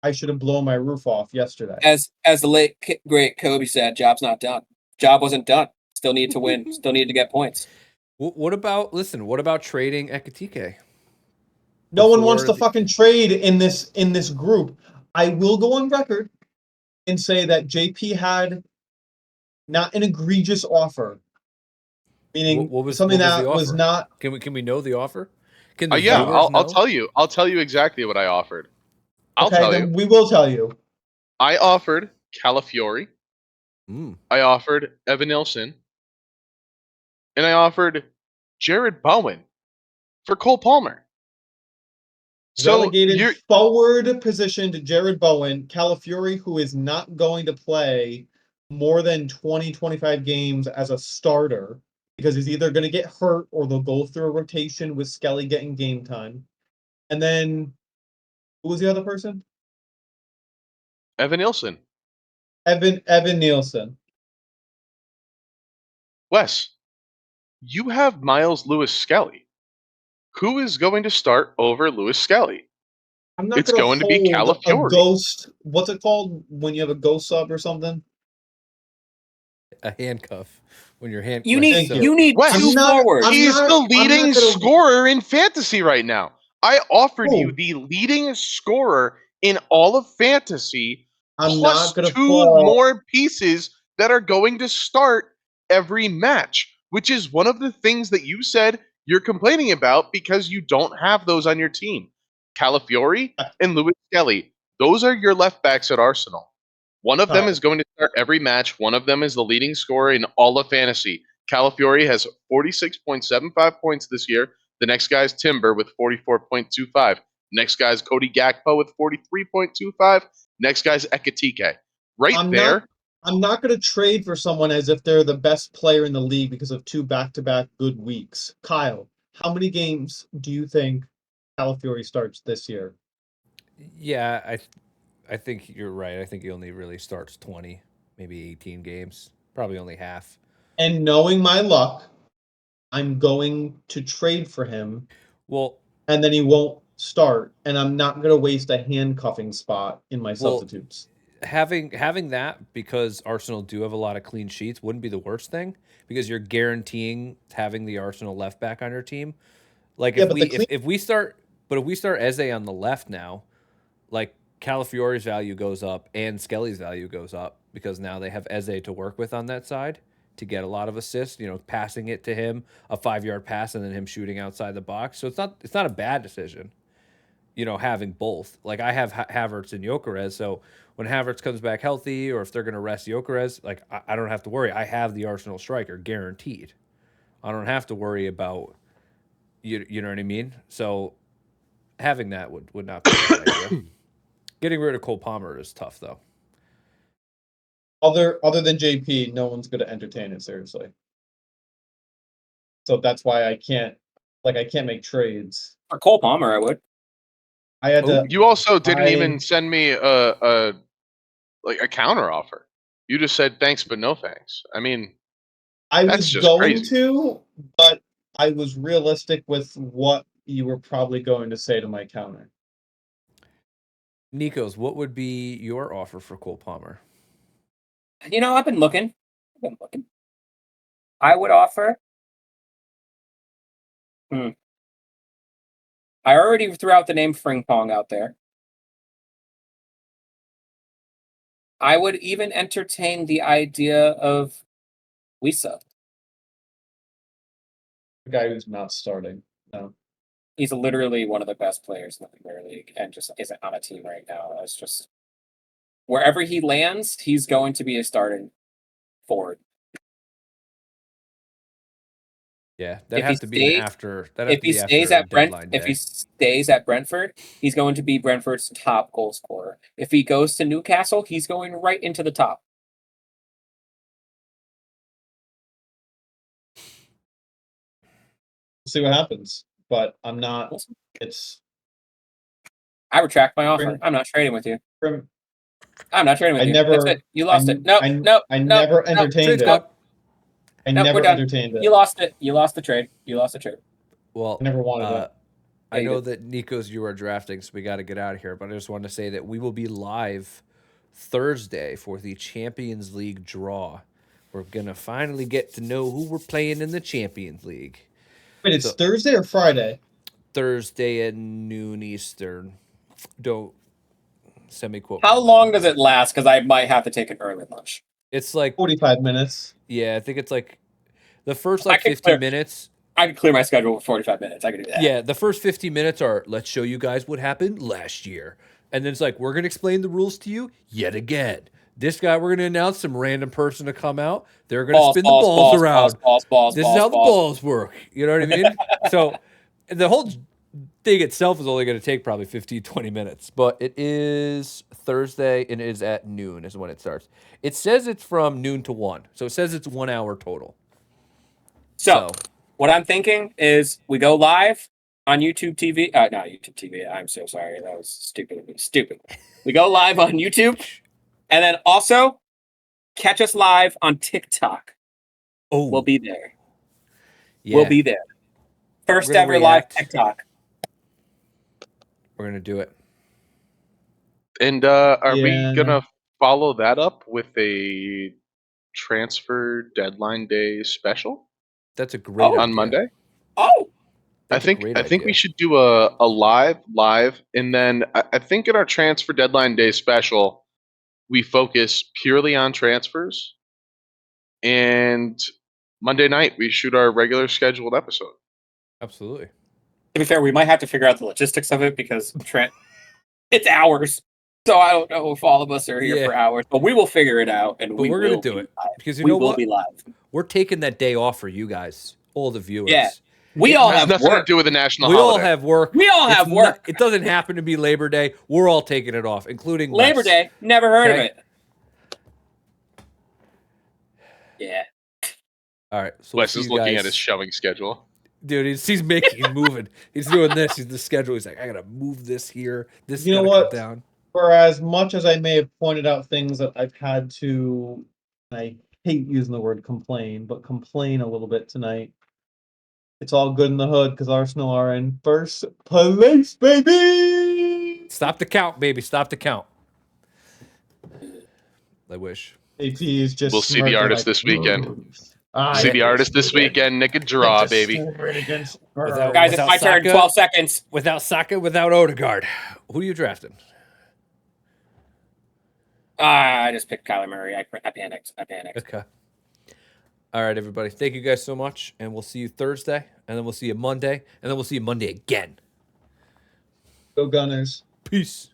[SPEAKER 1] I should have blown my roof off yesterday.
[SPEAKER 4] As the late great Kobe said, job's not done. Job wasn't done. Still need to win. Still need to get points.
[SPEAKER 2] What about trading Ekatike?
[SPEAKER 1] No one wants to fucking trade in this group. I will go on record and say that JP had not an egregious offer. Meaning something that was not.
[SPEAKER 2] Can we know the offer?
[SPEAKER 3] I'll tell you. I'll tell you exactly what I offered. I'll tell you.
[SPEAKER 1] We will tell you.
[SPEAKER 3] I offered Calafiori. I offered Evan Nilsson. And I offered Jared Bowen for Cole Palmer. So
[SPEAKER 1] relegated forward position to Jared Bowen, Calafiori, who is not going to play more than 20-25 games as a starter, because he's either going to get hurt or they'll go through a rotation with Skelly getting game time. And then, who was the other person?
[SPEAKER 3] Evan Nilsson.
[SPEAKER 1] Evan Nielsen.
[SPEAKER 3] Wes, you have Miles Lewis Skelly. Who is going to start over Lewis Skelly? It's going to be Calafiori.
[SPEAKER 1] A ghost. What's it called when you have a ghost sub or something?
[SPEAKER 2] A handcuff. When your hand.
[SPEAKER 4] You need two forwards.
[SPEAKER 3] He's the leading scorer in fantasy right now. I offered you the leading scorer in all of fantasy, plus 2 more pieces that are going to start every match, which is one of the things that you said you're complaining about because you don't have those on your team. Calafiori and Lewis Skelly. Those are your left backs at Arsenal. One of them is going to start every match. One of them is the leading scorer in all of fantasy. Calafiori has 46.75 points this year. The next guy is Timber with 44.25. Next guy is Cody Gakpo with 43.25. Next guy is Ekatike.
[SPEAKER 1] I'm not going to trade for someone as if they're the best player in the league because of 2 back-to-back good weeks. Kyle, how many games do you think Calafiori starts this year?
[SPEAKER 2] Yeah, I think you're right. I think he only really starts 20, maybe 18 games. Probably only half.
[SPEAKER 1] And knowing my luck, I'm going to trade for him.
[SPEAKER 2] Well,
[SPEAKER 1] and then he won't start, and I'm not going to waste a handcuffing spot in my substitutes.
[SPEAKER 2] having that, because Arsenal do have a lot of clean sheets, wouldn't be the worst thing, because you're guaranteeing having the Arsenal left back on your team. Like
[SPEAKER 1] Yeah,
[SPEAKER 2] if
[SPEAKER 1] but
[SPEAKER 2] we
[SPEAKER 1] the clean-
[SPEAKER 2] if we start Eze on the left now, like Calafiore's value goes up and Skelly's value goes up because now they have Eze to work with on that side to get a lot of assists, you know, passing it to him, a 5-yard pass, and then him shooting outside the box. So it's not a bad decision, you know, having both. Like I have Havertz and Gyökeres, so when Havertz comes back healthy, or if they're going to rest Gyökeres, like I don't have to worry. I have the Arsenal striker guaranteed. I don't have to worry about you know what I mean? So having that would not be a bad idea. Getting rid of Cole Palmer is tough though.
[SPEAKER 1] other than JP, no one's going to entertain it seriously. So that's why I can't make trades.
[SPEAKER 4] For Cole Palmer, I would.
[SPEAKER 1] I had to.
[SPEAKER 3] You also didn't
[SPEAKER 1] I-
[SPEAKER 3] even send me a counter offer. You just said thanks, but no thanks. I mean,
[SPEAKER 1] I
[SPEAKER 3] that's
[SPEAKER 1] was
[SPEAKER 3] just
[SPEAKER 1] going
[SPEAKER 3] crazy.
[SPEAKER 1] to, but I was realistic with what you were probably going to say to my counter.
[SPEAKER 2] Nikos, what would be your offer for Cole Palmer?
[SPEAKER 4] You know, I've been looking. I would offer. I already threw out the name Frimpong out there. I would even entertain the idea of Wisa.
[SPEAKER 1] The guy who's not starting. No.
[SPEAKER 4] He's literally one of the best players in the Premier League and just isn't on a team right now. It's just wherever he lands, he's going to be a starting forward.
[SPEAKER 2] Yeah, that
[SPEAKER 4] If
[SPEAKER 2] has
[SPEAKER 4] he
[SPEAKER 2] to be
[SPEAKER 4] stays-
[SPEAKER 2] after. That
[SPEAKER 4] If he stays at Brentford, he's going to be Brentford's top goal scorer. If he goes to Newcastle, he's going right into the top.
[SPEAKER 1] We'll see what happens. But I'm not. It's
[SPEAKER 4] I retract my offer. I'm not trading with you.
[SPEAKER 1] from.
[SPEAKER 4] I'm not trading with
[SPEAKER 1] I
[SPEAKER 4] you.
[SPEAKER 1] never-
[SPEAKER 4] That's it. You lost it. No,
[SPEAKER 1] I
[SPEAKER 4] no.
[SPEAKER 1] never entertained
[SPEAKER 2] Trade's
[SPEAKER 1] it.
[SPEAKER 2] gone.
[SPEAKER 1] I
[SPEAKER 4] No,
[SPEAKER 1] never
[SPEAKER 4] we're done.
[SPEAKER 1] entertained it.
[SPEAKER 4] You lost it. You lost the trade.
[SPEAKER 2] Well,
[SPEAKER 1] I never wanted it.
[SPEAKER 2] I
[SPEAKER 4] Yeah, you
[SPEAKER 2] know that Nikos, you are drafting, so we got to get out of here. But I just wanted to say that we will be live Thursday for the Champions League draw. We're gonna finally get to know who we're playing in the Champions League.
[SPEAKER 1] Wait, it's
[SPEAKER 2] so-
[SPEAKER 1] Thursday or Friday?
[SPEAKER 2] Thursday at noon Eastern. Don't semi-quote.
[SPEAKER 4] How long does it last? Because I might have to take an early lunch.
[SPEAKER 2] It's like
[SPEAKER 1] 45 minutes.
[SPEAKER 2] Yeah, I think it's like the first
[SPEAKER 4] I
[SPEAKER 2] like
[SPEAKER 4] can
[SPEAKER 2] 15
[SPEAKER 4] clear-
[SPEAKER 2] minutes.
[SPEAKER 4] I can clear my schedule for 45 minutes. I can do that.
[SPEAKER 2] Yeah, the first 15 minutes are let's show you guys what happened last year. And then it's like we're going to explain the rules to you yet again. This guy, we're going to announce some random person to come out. They're going to spin the balls around. This is how the balls work. You know what I mean? So the whole thing itself is only going to take probably 15, 20 minutes. But it is Thursday and it is at noon is when it starts. It says it's from noon to 1. So it says it's 1 hour total.
[SPEAKER 4] So what I'm thinking is we go live on YouTube TV. Not YouTube TV. I'm so sorry. That was stupid of me. Stupid. We go live on YouTube. And then also catch us live on TikTok.
[SPEAKER 2] Oh,
[SPEAKER 4] We'll be there.
[SPEAKER 2] yeah,
[SPEAKER 4] We'll be there. First
[SPEAKER 2] We're gonna
[SPEAKER 4] ever live
[SPEAKER 2] react.
[SPEAKER 4] TikTok.
[SPEAKER 2] we're going to do it.
[SPEAKER 3] And are we
[SPEAKER 1] Yeah.
[SPEAKER 3] gonna follow that up with a transfer deadline day special
[SPEAKER 2] That's a great idea.
[SPEAKER 3] on Monday?
[SPEAKER 4] Oh,
[SPEAKER 2] That's a
[SPEAKER 3] I
[SPEAKER 2] great
[SPEAKER 3] think we
[SPEAKER 2] idea.
[SPEAKER 3] should do a live, and then I think in our transfer deadline day special, we focus purely on transfers, and Monday night we shoot our regular scheduled episode.
[SPEAKER 2] Absolutely.
[SPEAKER 4] to be fair, we might have to figure out the logistics of it because it's hours. So I don't know if all of us are here
[SPEAKER 2] Yeah.
[SPEAKER 4] for hours, but we will figure it out, and
[SPEAKER 2] But we're
[SPEAKER 4] going
[SPEAKER 2] going
[SPEAKER 4] to
[SPEAKER 2] to do it because you
[SPEAKER 4] We
[SPEAKER 2] know
[SPEAKER 4] will
[SPEAKER 2] what?
[SPEAKER 4] be live.
[SPEAKER 2] We're taking that day off for you guys, all the viewers.
[SPEAKER 4] Yeah. We all
[SPEAKER 3] It has
[SPEAKER 4] have
[SPEAKER 3] nothing
[SPEAKER 4] work.
[SPEAKER 3] to do with the national
[SPEAKER 2] We all
[SPEAKER 3] holiday.
[SPEAKER 2] have work.
[SPEAKER 4] We all
[SPEAKER 2] It's
[SPEAKER 4] have
[SPEAKER 2] not-
[SPEAKER 4] work.
[SPEAKER 2] it doesn't happen to be Labor Day. We're all taking it off, including
[SPEAKER 4] Labor
[SPEAKER 2] Wes.
[SPEAKER 4] Day. Never heard
[SPEAKER 2] Okay.
[SPEAKER 4] of it. Yeah.
[SPEAKER 2] All right. So we'll
[SPEAKER 3] Wes
[SPEAKER 2] see
[SPEAKER 3] is
[SPEAKER 2] you
[SPEAKER 3] looking
[SPEAKER 2] guys.
[SPEAKER 3] at his shoving schedule.
[SPEAKER 2] Dude, he's making, he's moving. He's doing this. He's the schedule. He's like, I gotta move this here. This
[SPEAKER 1] You know
[SPEAKER 2] gotta
[SPEAKER 1] what?
[SPEAKER 2] cut down.
[SPEAKER 1] For as much as I may have pointed out things that I've had to, I hate using the word complain, but complain a little bit tonight. It's all good in the hood because Arsenal are in first place, baby.
[SPEAKER 2] Stop the count, baby. Stop the count. I wish.
[SPEAKER 1] AP is just.
[SPEAKER 3] We'll see the
[SPEAKER 1] smirking
[SPEAKER 3] artist
[SPEAKER 1] like,
[SPEAKER 3] this weekend.
[SPEAKER 1] I
[SPEAKER 3] See the
[SPEAKER 1] feel
[SPEAKER 3] artist this
[SPEAKER 1] stupid.
[SPEAKER 3] weekend. Nick a draw,
[SPEAKER 1] It's a
[SPEAKER 3] baby.
[SPEAKER 1] stupid against
[SPEAKER 2] Without-
[SPEAKER 4] Guys, it's
[SPEAKER 2] Without
[SPEAKER 4] my turn.
[SPEAKER 2] Saka?
[SPEAKER 4] 12 seconds.
[SPEAKER 2] Without Saka, without Odegaard. Who are you drafting?
[SPEAKER 4] I just picked Kyler Murray. I panicked.
[SPEAKER 2] Okay. All right, everybody. Thank you guys so much. And we'll see you Thursday. And then we'll see you Monday. And then we'll see you Monday again.
[SPEAKER 1] Go Gunners.
[SPEAKER 2] Peace.